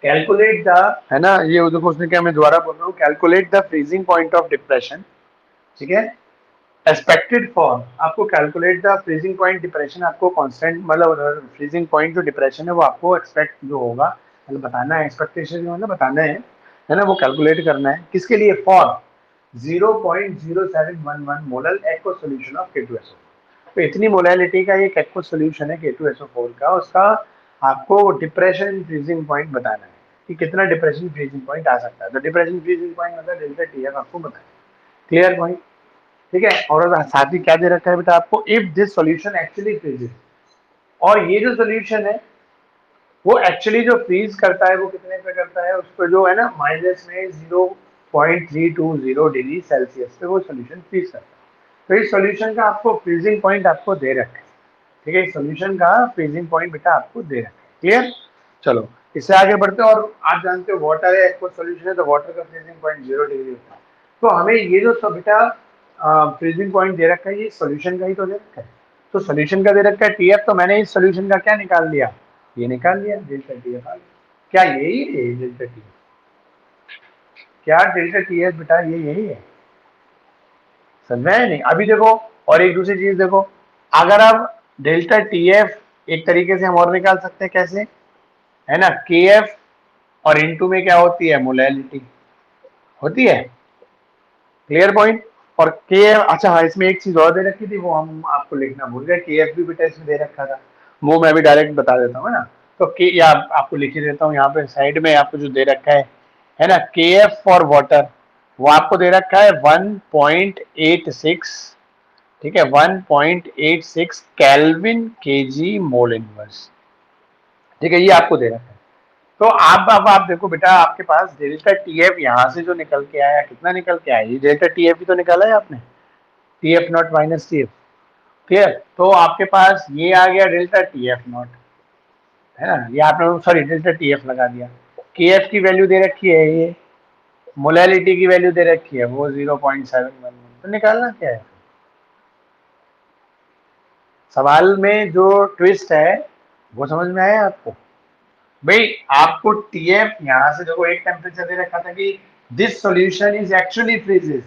कैलकुलेट द, है ना, ये देखो उसने क्या, मैं दोबारा बोल रहा हूँ, calculate the freezing point of depression, ठीक है, एक्सपेक्टेड फॉर, आपको calculate the freezing point depression, आपको कांस्टेंट मतलब फ्रीजिंग पॉइंट जो डिप्रेशन है वो आपको एक्सपेक्ट जो होगा, मतलब बताना है, एक्सपेक्टेशन जो है ना बताना है ना, वो कैलकुलेट करना है, किसके लिए, for 0.0711 molar aq solution of K2SO4, तो इतनी मोलैलिटी का ये एक्व सोल्यूशन है K2SO4 का, उसका आपको डिप्रेशन फ्रीजिंग पॉइंट बताना है कि कितना डिप्रेशन फ्रीजिंग पॉइंट आ सकता है, तो डिप्रेशन फ्रीजिंग पॉइंट मतलब डेल्टा टीएफ आपको बताना है। क्लियर पॉइंट, ठीक है। और साथ ही क्या दे रखा है बेटा आपको, if this solution actually freezes, और ये जो सॉल्यूशन है वो एक्चुअली जो फ्रीज करता है वो कितने पे करता है, उसको जो है ना माइनस में 0.320 डिग्री सेल्सियस पे वो सॉल्यूशन फ्रीज करता है। तो इस सॉल्यूशन का आपको फ्रीजिंग पॉइंट आपको दे रखा है, ठीक है, इस सॉल्यूशन का फ्रीजिंग पॉइंट बेटा आपको दे रखा है। क्लियर, चलो इससे आगे बढ़ते हैं, और आप जानते हो वाटर है एक्वस सॉल्यूशन है, तो वाटर का फ्रीजिंग पॉइंट 0 डिग्री होता है, तो हमें ये जो सब बेटा फ्रीजिंग पॉइंट दे रखा है, ये सॉल्यूशन का ही तो दे रखा है, तो सॉल्यूशन का दे रखा है टीएफ, तो मैंने इस सॉल्यूशन का क्या निकाल लिया, ये निकाल लिया डेल्टा टी एफ। क्या यही है डेल्टा टी एफ? क्या डेल्टा टी एफ बेटा ये यही है? समझ में नहीं अभी देखो। और एक दूसरी चीज देखो, अगर आप डेल्टा टी एफ एक तरीके से हम और निकाल सकते हैं, कैसे? है ना, के एफ और इनटू में क्या होती है, मोलैलिटी होती है। Clear point. और के एफ, अच्छा हाँ, इसमें एक चीज और दे रखी थी, वो हम आपको लिखना भूल गए। के एफ भी बेटा इसमें दे रखा था, वो मैं भी डायरेक्ट बता देता हूँ ना। तो के, या आपको लिख ही देता हूँ यहाँ पे साइड में, आपको जो दे रखा है ना, के एफ फॉर वाटर, वो आपको दे रखा है 1.86। ठीक है, 1.86 केल्विन केजी मोल इनवर्स। ठीक है, ये आपको दे रखा है। तो अब आप देखो बेटा, आपके पास डेल्टा टी एफ यहाँ से जो निकल के आया, कितना निकल के आया, ये डेल्टा टी एफ भी तो निकाला है आपने, T F not minus T F. Clear. तो आपके पास ये आ गया डेल्टा टी एफ नॉट, है ना, ये आपने सॉरी डेल्टा टी एफ लगा दिया। के एफ की वैल्यू दे रखी है ये, मोलैलिटी की वैल्यू दे रखी है वो 0.711। तो निकालना क्या है? सवाल में जो ट्विस्ट है वो समझ में आया आपको? भाई आपको टीएफ यहां से देखो, एक टेम्परेचर दे रखा था कि this solution is actually freezes.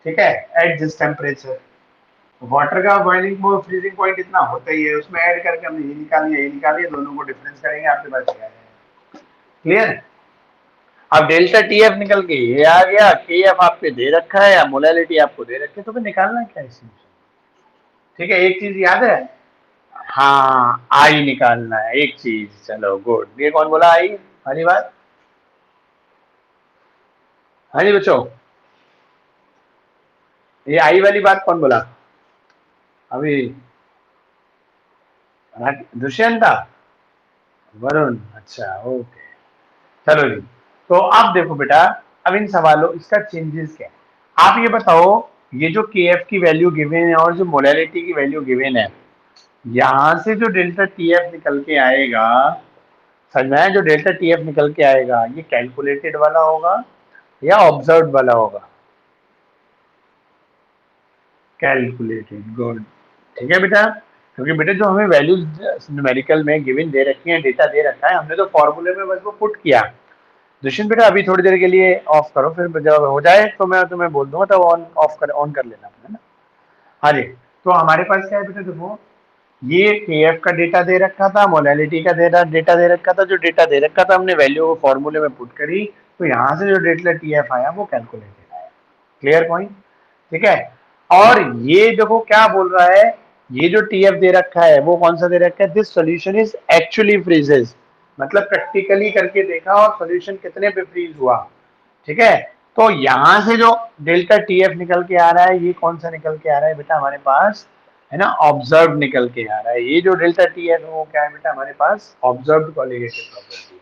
ठीक है, एट दिस टेम्परेचर। वाटर का बॉइलिंग पॉइंट फ्रीजिंग पॉइंट इतना होता ही है, उसमें ऐड करके हमने ये निकाल लिया, ये निकाल लिया, दोनों को डिफरेंस करेंगे, आपके पास क्या है। क्लियर। अब डेल्टा टीएफ निकल के ये आ गया, के एफ आपके दे रखा है या मोलैलिटी आपको दे रखी है, तो फिर निकालना क्या है इसमें? ठीक है, एक चीज याद है। हाँ, आई निकालना है एक चीज। चलो गुड, ये कौन बोला आई वाली बात? हाँ जी बच्चों, ये आई वाली बात कौन बोला अभी? दुष्यंत था, वरुण, अच्छा ओके। चलो जी, तो आप देखो बेटा, अब इन सवालों इसका चेंजेस क्या है, आप ये बताओ। ये जो के एफ की वैल्यू गिवन है और जो मोलैलिटी की वैल्यू गिवन है, यहां से जो डेल्टा टी एफ निकल के आएगा, समझ में आया? जो डेल्टा टी एफ निकल के आएगा, ये कैलकुलेटेड वाला होगा या ऑब्जर्व वाला होगा? Calculated, good. ठीक है बेटा, क्योंकि बेटा जो हमें वैल्यूज न्यूमेरिकल में गिवन दे रखी है, डेटा दे रखा है, हमने तो फॉर्मूले में बस वो पुट किया। दुष्यंत बेटा अभी थोड़ी देर के लिए ऑफ करो, फिर जब हो जाए तो मैं तुम्हें बोल दूंगा, तब ऑन कर लेना, है ना। हाँ जी, तो हमारे पास क्या है बेटा, देखो ये के एफ का डेटा दे रखा था, मोलैलिटी का डेटा दे रखा था। जो डेटा दे रखा था हमने वैल्यू फॉर्मूले में पुट करी, तो यहाँ से जो डेल्टा टी एफ आया वो कैलकुलेटेड आया। Clear point. ठीक है, और ये देखो क्या बोल रहा है, ये जो टीएफ दे रखा है वो कौन सा दे रखा है, this solution is actually freezes, मतलब प्रैक्टिकली करके देखा और सॉल्यूशन कितने पे फ्रीज हुआ। ठीक है, तो यहां से जो डेल्टा टीएफ निकल के आ रहा है, ये कौन सा निकल के आ रहा है बेटा हमारे पास, है ना, ऑब्जर्व निकल के आ रहा है। ये जो डेल्टा टीएफ है वो क्या है बेटा हमारे पास, ऑब्जर्व कॉलिगेटिव प्रॉपर्टी है।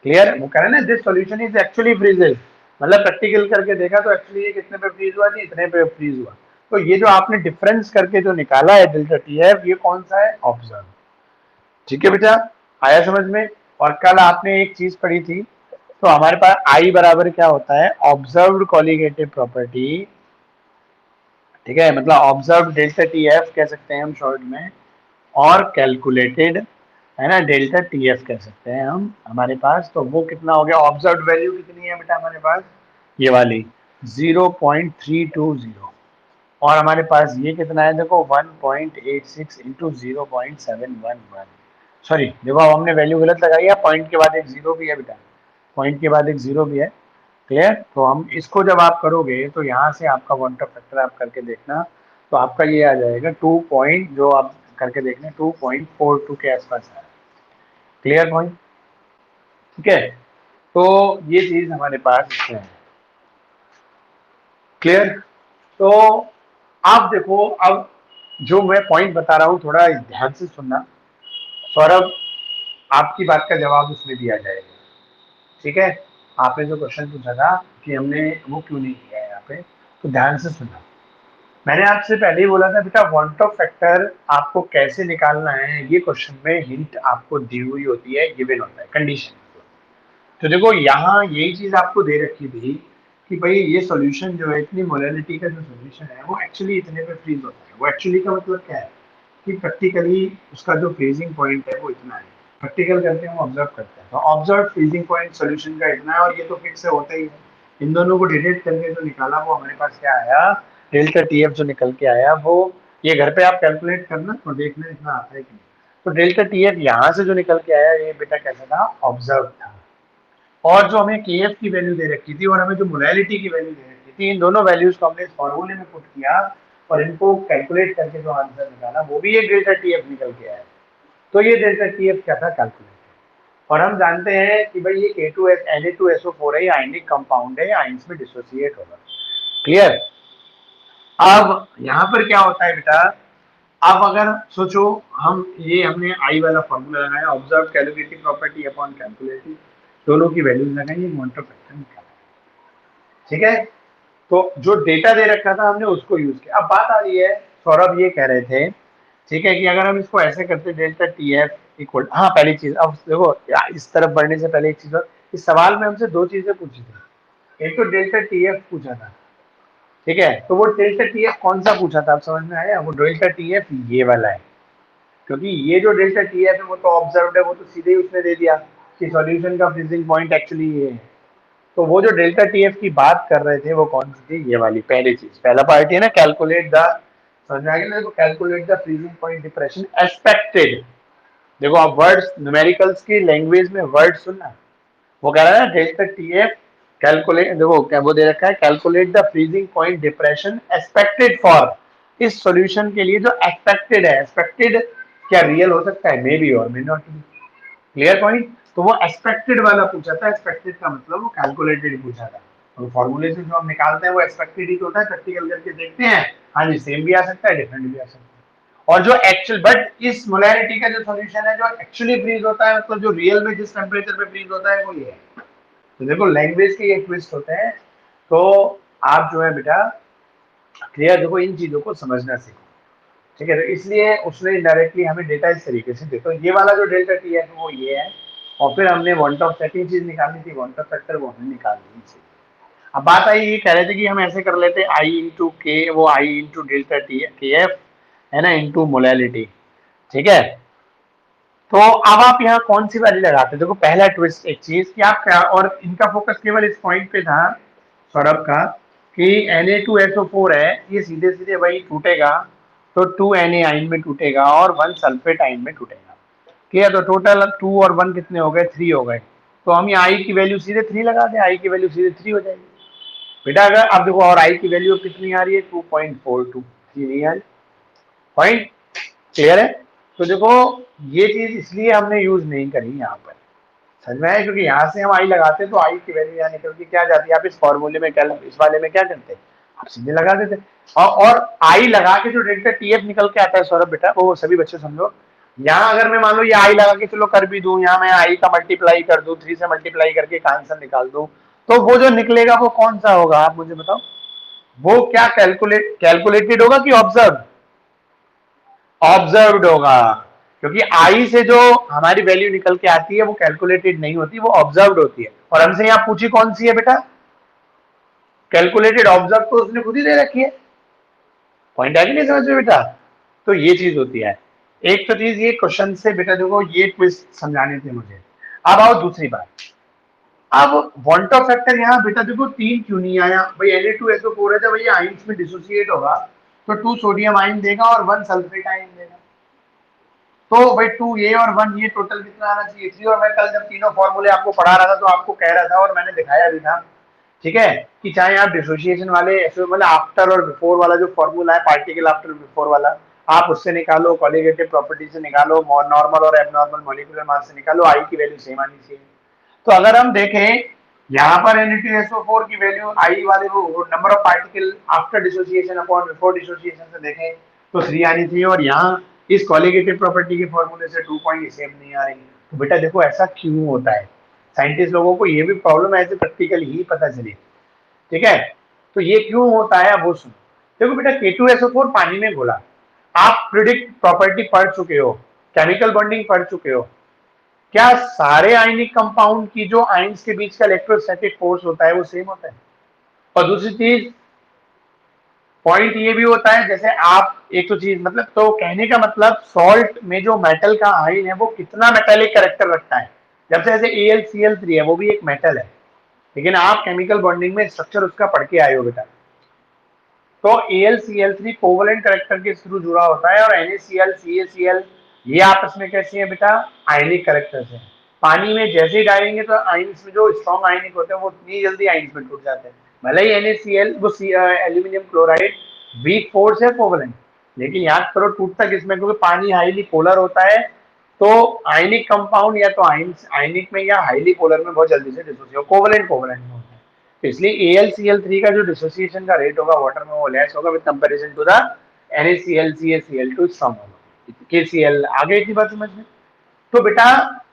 क्लियर, वो कह रहे हैं ना this solution is actually freezes, मतलब प्रैक्टिकल करके देखा तो एक्चुअली ये कितने पे फ्रीज हुआ जी, इतने पे फ्रीज हुआ। तो ये जो आपने डिफरेंस करके जो निकाला है डेल्टा टीएफ, ये कौन सा है, ऑब्जर्व। ठीक है बेटा, आया समझ में। और कल आपने एक चीज पढ़ी थी, तो हमारे पास आई बराबर क्या होता है, ऑब्जर्व्ड कॉलिगेटिव प्रॉपर्टी। ठीक है, मतलब ऑब्जर्व डेल्टा टी एफ कह सकते हैं हम शॉर्ट में, और कैलकुलेटेड, है ना, डेल्टा टी एफ कह सकते हैं हम हमारे पास। तो वो कितना हो गया, ऑब्जर्व वैल्यू कितनी है बेटा हमारे पास, ये वाली 0.320, और हमारे पास ये कितना है देखो 1.86 इंटू 0.711। सॉरी देखो, अब हमने वैल्यू गलत लगाई है, पॉइंट के बाद एक जीरो भी है बेटा, पॉइंट के बाद एक जीरो भी है। क्लियर, तो हम इसको जब आप करोगे तो यहाँ से आपका पॉइंट ऑफ फैक्टर आप करके देखना, तो आपका ये आ जाएगा 2 पॉइंट, जो आप करके देखना 2.42 के आसपास है। Clear point. ठीक है, तो ये चीज हमारे पास इसमें है। क्लियर। तो आप देखो, अब जो मैं पॉइंट बता रहा हूँ थोड़ा ध्यान से सुनना। सौरभ, आपकी बात का जवाब उसमें दिया जाएगा। ठीक है, आपने जो क्वेश्चन पूछा था कि हमने वो क्यों नहीं किया है यहाँ पे, तो ध्यान से सुनना। मैंने आपसे पहले ही बोला था बेटा, वांट ऑफ फैक्टर आपको कैसे निकालना है, ये क्वेश्चन में हिंट आपको दी हुई होती है, गिवन होता है कंडीशन। तो देखो यहाँ यही चीज आपको दे रखी थी कि भाई ये सॉल्यूशन जो है, इतनी मोलैलिटी का जो सॉल्यूशन है वो एक्चुअली इतने पे फ्रीज होता है। वो एक्चुअली का मतलब क्या है कि प्रैक्टिकली उसका जो फ्रीजिंग पॉइंट है वो इतना है। प्रैक्टिकल करते हैं, हम ऑब्जर्व करते हैं। तो ऑब्जर्व फ्रीजिंग पॉइंट सोल्यूशन का इतना है, और ये तो फिक्स से होता ही है। इन दोनों को डिवाइड करके जो निकाला वो हमारे पास क्या आया, डेल्टा टी एफ जो निकल के आया वो, ये घर पे आप कैलकुलेट करना तो देखना इतना आता है कि नहीं। तो डेल्टा टी एफ यहाँ से जो निकल के आया ये बेटा कैसा था, ऑब्जर्व था। और जो हमें के एफ की वैल्यू दे रखी थी और हमें जो मोलैलिटी की वैल्यू दे रखी थी, इन दोनों वैल्यूज को हमने इस फॉर्मूले में पुट किया और इनको कैलकुलेट करके जो आंसर निकाला वो भी एक डेल्टा टी एफ निकल के आया। तो ये डेल्टा टी एफ क्या था, कैलकुलेट। और हम जानते हैं कि भाई ये K2S Na2SO4 है, ये आयनिक कंपाउंड है, आयंस में डिसोसिएट होगा। क्लियर। अब यहाँ पर क्या होता है बेटा, अब अगर सोचो, हम ये हमने आई वाला फॉर्मूला लगाया, observe calculating property upon calculating, दोनों की वैल्यूज लगाई, मॉनिटर फैक्टर निकाला। ठीक है, तो जो डेटा दे रखा था हमने उसको यूज किया। अब बात आ रही है, सौरभ ये कह रहे थे, ठीक है, कि अगर हम इसको ऐसे करते डेल्टा टी एफ इक्वल, हाँ पहली चीज, अब देखो इस तरफ बढ़ने से पहले एक चीज और, इस सवाल में हमसे दो चीजें पूछी थी। एक तो डेल्टा टी एफ पूछा था, ठीक है, तो वो डेल्टा टी एफ कौन सा पूछा था, आप समझ में आया, वो डेल्टा टी एफ ये वाला है। क्योंकि ये जो डेल्टा टी एफ है वो तो ऑब्जर्व्ड है, वो तो सीधे ही उसने दे दिया कि सॉल्यूशन का फ्रीजिंग पॉइंट एक्चुअली ये है। तो वो जो डेल्टा टी एफ की बात कर रहे थे वो कौन सी थी, ये वाली पहली चीज, पहला पार्ट है ना, कैलकुलेट द, समझ में आ गया, देखो calculate the freezing point depression expected. देखो आप वर्ड्स न्यूमेरिकल्स की लैंग्वेज में वर्ड सुनना, वो कह रहा है ना डेल्टा टी एफ कैलकुलेट, देखो क्या वो दे रखा है, calculate the freezing point depression expected for, इस सॉल्यूशन के लिए जो एक्सपेक्टेड है, एक्सपेक्टेड क्या रियल हो सकता है, मे बी और may not be. Clear point. तो वो एक्सपेक्टेड वाला पूछा था, एक्सपेक्टेड का मतलब वो कैलकुलेटेड पूछा था। तो फॉर्मूले से जो हम निकालते हैं वो एक्सपेक्टेड ही तो होता है, प्रैक्टिकल करके देखते हैं, हाँ जी सेम भी आ सकता है, डिफरेंट भी आ सकता है। और जो एक्चुअल, बट इस मोलैरिटी का जो सॉल्यूशन है जो एक्चुअली फ्रीज होता है, मतलब जो रियल में जिस टेम्परेचर पे फ्रीज होता है वो ये है। तो देखो लैंग्वेज के ये ट्विस्ट होते हैं। तो आप जो है बेटा क्लियर, देखो इन चीजों को समझना सीखो। ठीक है, तो इसलिए उसने डायरेक्टली हमें डेटा इस तरीके से देखो, ये वाला जो डेल्टा टी है वो ये है, और फिर हमने वन ऑफ सेकंड चीज निकालनी थी, वन ऑफ फैक्टर, वो हमने निकाल दी। अब बात आई, ये कह रहे थे कि हम ऐसे कर लेते आई इंटू के, वो आई इंटू डेल्टा टी के एफ है ना, इंटू मोलैलिटी। ठीक है, तो अब आप यहाँ कौन सी वाली लगाते, देखो पहला ट्विस्ट एक चीज कि आप क्या, और इनका फोकस केवल इस पॉइंट पे था सौरभ का, कि Na2SO4 है, ये सीधे सीधे वही टूटेगा, तो 2Na आइन में टूटेगा और 1 सल्फेट आइन में टूटेगा। ठीक है, तो टोटल 2 और 1 कितने हो गए, 3 हो गए। तो हम ये आई की वैल्यू सीधे 3 लगा दें, आई की वैल्यू सीधे 3 हो जाएगी बेटा। अगर आप देखो, और आई की वैल्यू कितनी आ रही है, 2.42, नहीं आ रही। पॉइंट क्लियर है। तो देखो ये चीज इसलिए हमने यूज नहीं करी यहाँ पर, समझ में आया, क्योंकि यहाँ से हम आई लगाते तो आई की वैल्यू यहाँ निकल के क्या जाती है, आप इस फॉर्मूले में क्या, इस वाले में क्या करते, आप सीधे लगा देते। और आई लगा के जो डेल्टा टी एफ निकल के आता है सौरभ बेटा, वो सभी बच्चे समझो, यहाँ अगर मैं मान लो ये आई लगा के चलो कर भी दूं, यहाँ मैं आई का मल्टीप्लाई कर दूं, 3 से मल्टीप्लाई करके एक आंसर निकाल दूं, तो वो जो निकलेगा वो कौन सा होगा, आप मुझे बताओ। वो क्या कैलकुलेटेड होगा कि ऑब्जर्व, ऑब्जर्व्ड होगा। क्योंकि आई से जो हमारी वैल्यू निकल के आती है वो कैलकुलेटेड नहीं होती, वो ऑब्जर्व्ड होती है। और हमसे यहाँ पूछी कौन सी है बेटा, कैलकुलेटेड, ऑब्जर्व तो उसने खुद ही दे रखी है। पॉइंट है कि नहीं समझ में बेटा। तो ये चीज होती है। एक तो चीज ये क्वेश्चन से बेटा देखो ये ट्विस्ट समझाने थे मुझे। अब आओ दूसरी बात, अब वॉन्ट ऑफ फैक्टर यहाँ बेटा देखो 3 क्यों नहीं आया भाई, Na2SO4 है, जब ये आइंस में डिसोसिएट होगा तो 2 सोडियम आइन देगा और 1 सल्फेट आइन देगा। तो भाई 2 ये और 1 ये टोटल कितना आना चाहिए, 3। और मैं कल जब तीनों फॉर्मूले आपको पढ़ा रहा था तो आपको कह रहा था और मैंने दिखाया भी था, ठीक है, कि चाहे आप डिसोसिएशन वाले ऐसे मतलब आफ्टर और बिफोर वाला जो फॉर्मूला है, पार्टिकल आफ्टर बिफोर वाला, आप उससे निकालो, कॉलिगेटिव प्रॉपर्टी से निकालो, नॉर्मल और एबनॉर्मल मॉलिक्यूलर मास से निकालो, आई की वैल्यू सेम आनी चाहिए। तो अगर हम देखें यहाँ पर Na2SO4 की वैल्यू आई वाले वो number of particle after dissociation upon before dissociation से देखें तो 3 आनी चाहिए, और यहाँ इस कॉलिगेटिव प्रॉपर्टी के फॉर्मूले से 2 पॉइंट सेम नहीं आ रही। तो बेटा देखो ऐसा क्यों होता है, साइंटिस्ट लोगों को ये भी प्रॉब्लम ऐसे प्रैक्टिकल ही पता चली। ठीक है, तो ये क्यों होता है अब वो सुनो। देखो बेटा K2SO4 पानी में घोला, आप प्रिडिक्ट प्रॉपर्टी पढ़ चुके हो, केमिकल बॉन्डिंग पढ़ चुके हो, क्या सारे आयनिक कंपाउंड की जो आयन्स के बीच का इलेक्ट्रोस्टैटिक फोर्स होता है वो सेम होता है। और दूसरी चीज, पॉइंट ये भी होता है, जैसे आप एक तो चीज मतलब, तो कहने का मतलब सॉल्ट में जो मेटल का आयन है वो कितना मेटेलिक कैरेक्टर रखता है। जब से ऐसे AlCl3 है वो भी एक मेटल है, लेकिन आप केमिकल बॉन्डिंग में स्ट्रक्चर उसका पढ़ के आए हो बेटा। तो AlCl3 कोवलेंट कैरेक्टर के थ्रू जुड़ा होता है, और NaCl CaCl ये आपस में कैसे है बेटा, आयनिक कैरेक्टर है। पानी में जैसे ही डालेंगे तो आयंस में जो स्ट्रॉन्ग आयनिक होते हैं वो उतनी जल्दी आयंस में टूट जाते हैं। भले ही NaCl वो एल्यूमिनियम क्लोराइड वीक फोर्स है कोवलेंट, लेकिन याद करो टूटता किसमें, क्योंकि पानी हाईली पोलर होता है। तो आयनिक कंपाउंड या तो आयनिक में या हाईली पोलर में बहुत जल्दी से डिसोसिएट, कोवलेंट कोवलेंट में होता है। तो इसलिए AlCl3 का जो डिसोसिएशन का रेट होगा वाटर में वो लेस होगा with comparison to the NaCl CaCl2 strong होगा। KCl आगे की बात समझ में। तो बेटा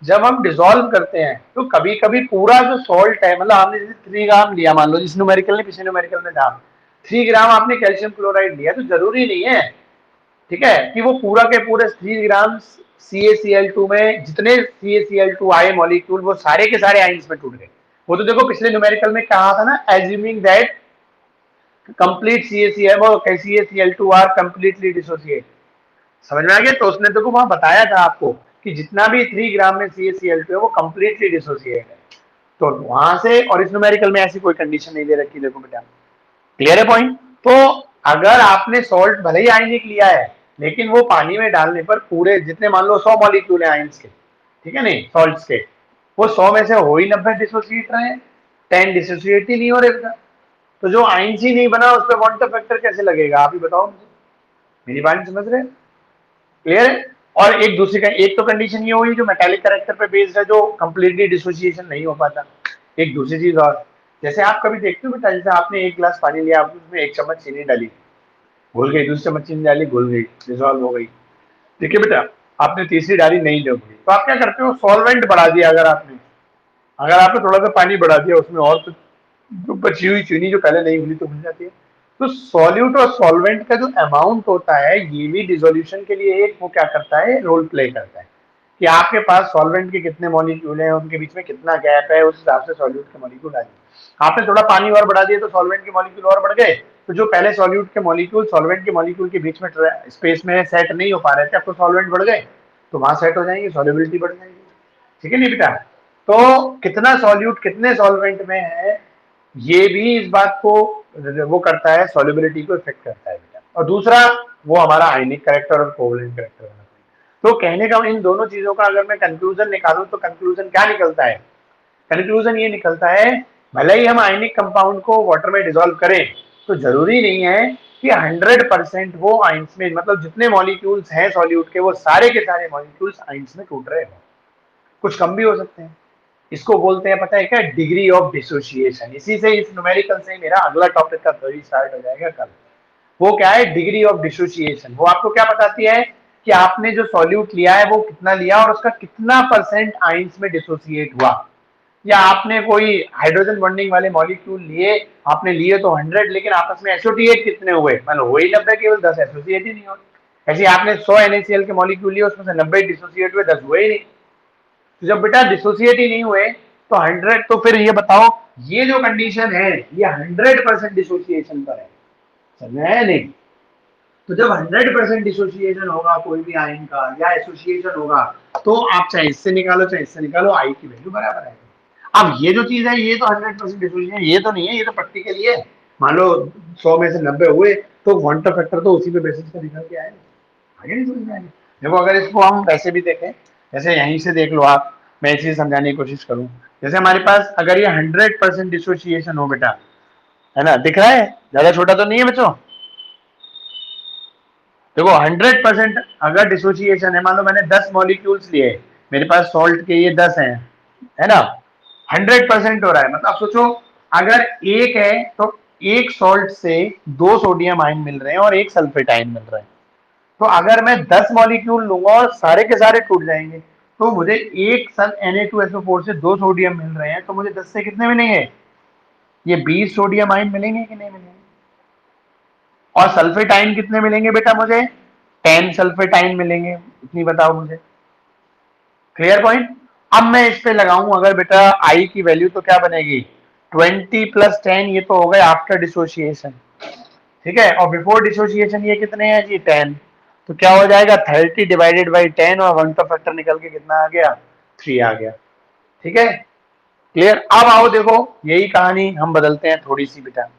जब हम डिसॉल्व करते हैं तो कभी कभी पूरा जो सॉल्ट है, मतलब हमने जैसे 3 ग्राम लिया, मान लो जिस न्यूमेरिकल ने पिछले न्यूमेरिकल में था 3 ग्राम आपने कैल्शियम क्लोराइड लिया, तो जरूरी नहीं है, ठीक है, कि वो पूरा के पूरे 3 ग्राम CaCl2 में जितने CaCl2 आए मॉलिक्यूल वो सारे के सारे आयंस में टूट गए। वो तो देखो पिछले न्यूमेरिकल में कहा था ना, assuming that complete CaCl2 are completely dissociate. समझ में आ गया। तो उसने देखो वहां बताया था आपको कि जितना भी 3 ग्राम में CaCl2 है वो कंप्लीटली डिसोसिएट है। तो वहां से, और इस न्यूमेरिकल में ऐसी कोई कंडीशन नहीं दे रखी, देखो बेटा क्लियर है पॉइंट। तो अगर आपने सॉल्ट भले ही आयनिक लिया है, लेकिन वो पानी में डालने पर पूरे जितने मान लो 100 मॉलिक्यूल है आयंस के, ठीक है नहीं सॉल्ट्स के, वो 100 में से हो ही 90 डिसोसिएट रहे हैं, 10 डिसोसिएट ही नहीं हो रहे बेटा। तो जो आयंस ही नहीं बना उस पर क्वांटम फैक्टर कैसे लगेगा, आप ही बताओ मुझे। मेरी बात समझ रहे हैं, क्लियर है। और एक दूसरी का, एक तो कंडीशन ये हुई जो मेटालिक कैरेक्टर पे बेस्ड है, जो कंप्लीटली डिसोसिएशन नहीं हो पाता। एक दूसरी चीज और, जैसे आप कभी देखते हो बेटा, जैसे आपने एक गिलास पानी लिया, आपने उसमें 1 चम्मच चीनी डाली, घुल गई, दूसरी चम्मच चीनी डाली, घुल गई, डिजोल्व हो गई, ठीक है बेटा। आपने तीसरी डाली, नहीं डूब गई, तो आप क्या करते हो, सॉल्वेंट बढ़ा दिया। अगर आपने थोड़ा सा पानी बढ़ा दिया उसमें, और तो जो बची हुई चीनी जो पहले नहीं घुली तो घुल जाती है। तो सॉल्यूट और सॉल्वेंट का जो अमाउंट होता है ये भी डिसोल्यूशन के लिए एक वो क्या करता है, रोल प्ले करता है, कि आपके पास सॉल्वेंट के कितने मॉलिक्यूल हैं, उनके बीच में कितना गैप है, उस हिसाब से सॉल्यूट के मॉलिक्यूल आ जाए। आपने थोड़ा पानी और बढ़ा दिया तो सॉल्वेंट के मॉलिक्यूल और बढ़ गए, तो जो पहले सॉल्यूट के मॉलिक्यूल सॉल्वेंट के मॉलिक्यूल के बीच में स्पेस में सेट नहीं हो पा रहे थे, अब तो सॉल्वेंट बढ़ गए तो वहां सेट हो जाएंगे, सॉल्युबिलिटी बढ़ जाएगी, ठीक है नहीं बेटा। तो कितना सॉल्यूट कितने सॉल्वेंट में है ये भी इस बात को वो करता है, सॉल्युबिलिटी को इफेक्ट करता है बेटा। और दूसरा वो हमारा आयनिक कैरेक्टर और कोवलेंट कैरेक्टर होना चाहिए। तो कहने का इन दोनों चीजों का अगर मैं कंक्लूजन निकालूं तो कंक्लूजन क्या निकलता है, कंक्लूजन ये निकलता है, भले ही हम आयनिक कंपाउंड को वाटर में डिसॉल्व करें तो जरूरी नहीं है कि 100% वो आयंस में, मतलब जितने मॉलिक्यूल्स हैं सॉल्यूट के वो सारे के सारे मॉलिक्यूल्स आयंस में टूट रहे हो, कुछ कम भी हो सकते हैं। इसको बोलते हैं पता है क्या, डिग्री ऑफ डिसोसिएशन। इसी से इस न्यूमेरिकल से मेरा अगला टॉपिक का थ्योरी स्टार्ट हो जाएगा कल। वो क्या है, डिग्री ऑफ डिसोसिएशन। वो आपको क्या बताती है कि आपने जो सॉल्यूट लिया है वो कितना लिया और उसका कितना परसेंट आयंस में डिसोसिएट हुआ। या आपने कोई हाइड्रोजन बॉन्डिंग वाले मॉलिक्यूल लिए, आपने लिए तो 100, लेकिन आपस में एसोसिएट कितने हुए, मतलब वही 90, केवल 10 एसोसिएट ही नहीं हुए। ऐसे आपने 100 NaCl के मॉलिक्यूल लिए, उसमें से 90 डिसोसिएट हुए, 10 हुए ही नहीं। तो जब बेटा डिसोसिएट ही नहीं हुए तो 100, तो फिर ये बताओ ये जो कंडीशन है ये 100% डिसोसिएशन पर है, समझ है नहीं। तो जब 100% डिसोसिएशन होगा कोई भी आयन का या एसोसिएशन होगा, तो आप चाहे इससे निकालो चाहे इससे निकालो, आई की वैल्यू बराबर है। अब ये जो चीज है ये तो 100% डिसोसिएशन ये तो नहीं है, ये तो प्रैक्टिकली है। मान लो 100 में से 90 हुए तो क्वांटम फैक्टर तो उसी पे बेसिस पे निकल के आए, आगे नहीं समझ में आएगी। देखो अगर इसको हम वैसे भी देखें, जैसे यहीं से देख लो आप, मैं इसी समझाने की कोशिश करूं। जैसे हमारे पास अगर ये 100% डिसोसिएशन हो बेटा, है ना, दिख रहा है, ज्यादा छोटा तो नहीं है बच्चों। देखो 100% अगर डिसोसिएशन है, मान लो मैंने 10 मॉलिक्यूल्स लिए, मेरे पास सॉल्ट के ये 10 हैं, है ना, 100% हो रहा है, मतलब सोचो अगर एक है तो एक सॉल्ट से 2 सोडियम आयन मिल रहे हैं और एक सल्फेट आयन मिल रहे हैं। तो अगर मैं 10 मॉलिक्यूल लूंगा और सारे के सारे टूट जाएंगे, तो मुझे एक सन Na2SO4 से 2 सोडियम मिल रहे हैं, तो मुझे 10 से कितने मिलेंगे, ये 20 सोडियम आयन मिलेंगे कि नहीं मिलेंगे। और सल्फेट आयन कितने मिलेंगे बेटा मुझे, 10 सल्फेट आयन मिलेंगे, इतनी बताओ मुझे, क्लियर पॉइंट। अब मैं इस पे लगाऊं अगर बेटा आई की वैल्यू, तो क्या बनेगी, 20 + 10, ये तो हो गए आफ्टर डिसोसिएशन, ठीक है, और बिफोर डिसोसिएशन ये कितने हैं जी 10, तो क्या हो जाएगा 30 डिवाइडेड बाई 10 और वन का फैक्टर निकल के कितना आ गया 3 आ गया। ठीक है, क्लियर। अब आओ देखो यही कहानी हम बदलते हैं थोड़ी सी बेटा,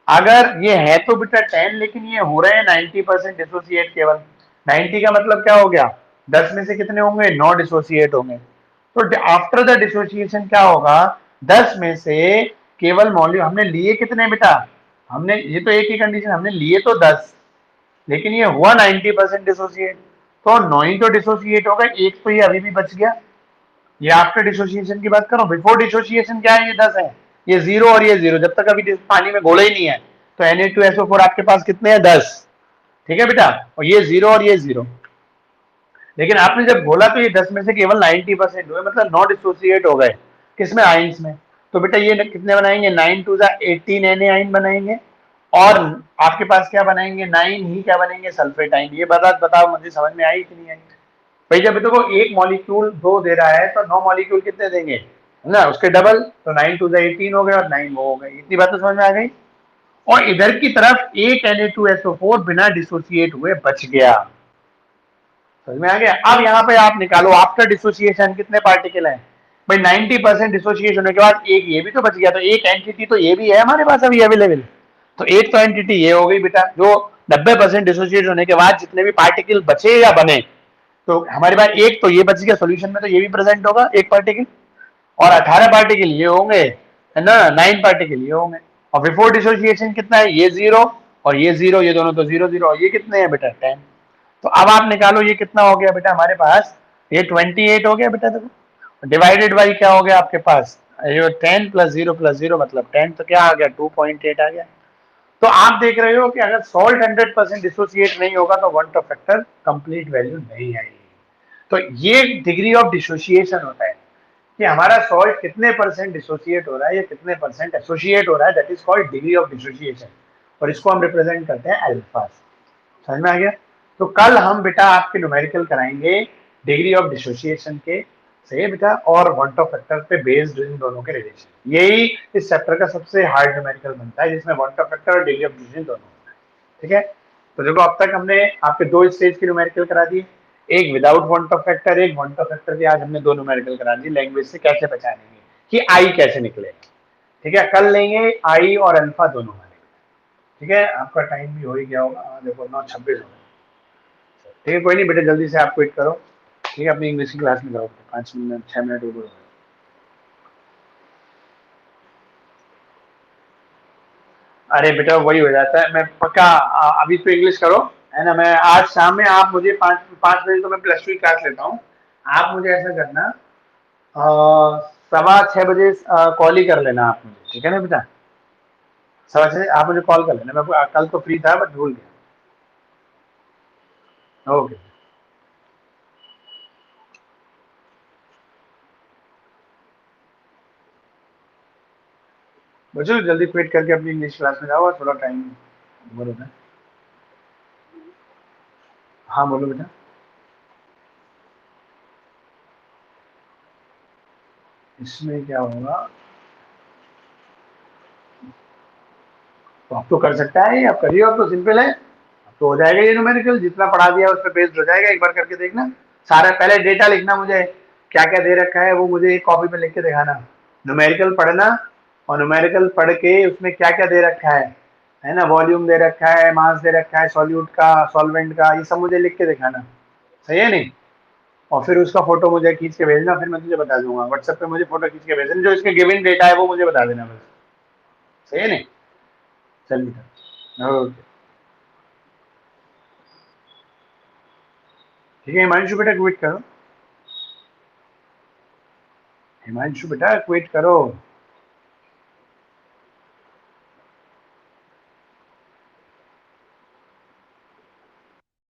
अगर ये है तो बेटा 10 लेकिन ये हो रहे हैं 90% डिसोसिएट केवल, 90 का मतलब क्या हो गया 10 में से कितने होंगे 9 डिसोसिएट होंगे, तो आफ्टर द डिसोसिएशन क्या होगा 10 में से केवल मॉलिक्यूल हमने लिए कितने बेटा, हमने ये तो एक ही कंडीशन हमने लिए तो 10 लेकिन ये हुआ 90% डिसोसिएट, तो 9 ही तो डिसोसिएट होगा, एक तो ये अभी भी बच गया। ये आफ्टर डिसोसिएशन की बात करो, बिफोर डिसोसिएशन क्या है ये 10 है, ये 0 और ये 0 जब तक अभी पानी में घोला ही नहीं है, तो Na2SO4 आपके पास कितने हैं 10, ठीक है बेटा, और ये 0 और ये 0, लेकिन आपने जब बोला तो ये 10 में से केवल 90% हुए, मतलब नॉट एसोसिएट हो गए किसमें आइंस में, तो बेटा ये कितने बनाएंगे 9 टू 18 Na आइन बनाएंगे, और आपके पास क्या बनाएंगे 9 ही क्या बनेंगे सल्फेट आइन। ये बताओ मुझे समझ में आई कि नहीं आई भाई, जब देखो एक मॉलिक्यूल 2 दे रहा है तो 9 मॉलिक्यूल कितने देंगे है ना उसके डबल, तो 9 टू 18 हो गए और 9 वो हो गए, इतनी बात तो समझ में आ गई। और इधर की तरफ एक Na2SO4 बिना डिसोसिएट हुए बच गया, समझ में आ गया। अब यहाँ पे आप निकालो आफ्टर डिसोसिएशन कितने पार्टिकल हैं भाई, 90% डिसोसिएशन होने के बाद एक ये भी तो बच गया, तो एक एंटिटी तो ये भी है हमारे पास अभी अवेलेबल, तो एक तो एंटिटी ये हो गई बेटा, जो 90% डिसोसिएट होने के बाद जितने भी पार्टिकल बचे या बने, तो हमारे पास एक तो ये बच गया, सोल्यूशन में तो ये भी प्रेजेंट होगा एक पार्टिकल, और 18 पार्टिकल ये होंगे है ना, 9 पार्टिकल ये होंगे, और बिफोर डिसोसिएशन कितना है ये 0 और ये 0, ये दोनों तो 0 0, और ये कितने हैं बेटा 10, तो अब आप निकालो ये कितना हो गया बेटा हमारे पास, ये 28 हो गया बेटा, देखो डिवाइडेड बाई क्या हो गया आपके पास, ये 10 प्लस 0 प्लस 0 मतलब 10, तो क्या आ गया 2.8 आ गया। तो आप देख रहे हो कि अगर सॉल्ट 100% डिसोसिएट नहीं होगा तो one top factor complete value नहीं आएगी। तो ये डिग्री ऑफ डिसोसिएशन होता है कि हमारा सॉल्ट कितने परसेंट डिसोसिएट हो रहा है या कितने परसेंट एसोसिएट हो रहा है, that is called degree of dissociation, और इसको हम रिप्रेजेंट करते हैं अल्फा। समझ में आ गया। तो कल हम बेटा आपके न्यूमेरिकल कराएंगे डिग्री ऑफ डिसोसिएशन के से बेटा, और वन टॉप फैक्टर पे बेस्ड इन दोनों के रिलेशन, यही इस चैप्टर का सबसे हार्ड न्यूमेरिकल बनता है जिसमें वन टॉप फैक्टर और डिग्री ऑफ डिसोसिएशन दोनों होता है। ठीक है, तो देखो अब तक हमने आपके दो स्टेज के न्यूमेरिकल करा दिए, एक विदाउट वन टॉप फैक्टर, एक वन टॉप फैक्टर के, आज हमने दो न्यूमेरिकल करा दिए लैंग्वेज से कैसे पहचानेंगे कि आई कैसे निकलेगा। ठीक है, कल लेंगे आई और अल्फा दोनों वाले। ठीक है, आपका टाइम भी हो ही गया होगा, देखो 9:26 हो गए। ठीक है, कोई नहीं बेटा, जल्दी से आप क्विट करो। ठीक है, अपनी इंग्लिश की क्लास में जाओ, 5 मिनट 6 मिनट ऊपर। अरे बेटा वही हो जाता है, मैं पक्का अभी तो इंग्लिश करो है ना, मैं आज शाम में आप मुझे 5 बजे तो मैं +2 की क्लास लेता हूँ, आप मुझे ऐसा करना 6:15 बजे कॉल ही कर लेना आप मुझे, ठीक है ना बेटा, 6:15 आप मुझे कॉल कर लेना, मैं कल तो फ्री था बट भूल गया। ओके बच्चों, जल्दी क्विट करके अपनी इंग्लिश क्लास में जाओ, थोड़ा टाइम बोलो ना। हाँ बोलो बेटा। इसमें क्या होगा, तो आप तो कर सकता है, आप करिए, आप तो सिंपल है, अब तो हो जाएगा ये न्यूमेरिकल, जितना पढ़ा दिया उस पर बेस्ड हो जाएगा, एक बार करके देखना। सारा पहले डेटा लिखना, मुझे क्या क्या दे रखा है वो मुझे एक कॉपी पे लिख के दिखाना, न्यूमेरिकल पढ़ना, और न्यूमेरिकल पढ़ के उसमें क्या क्या दे रखा है ना, वॉल्यूम दे रखा है, मास दे रखा है, सॉल्यूट का सॉल्वेंट का, ये सब मुझे लिख के दिखाना, सही है नहीं, और फिर उसका फोटो मुझे खींच के भेजना, फिर मैं तुझे बता दूंगा व्हाट्सएप पे, मुझे फोटो खींच के भेजना, जो इसके गिवन डेटा है वो मुझे बता देना बस, सही है नहीं। चल बेटा, ओके। ठीक है हिमांशु बेटा, क्विट करो, हिमांशु बेटा क्विट करो।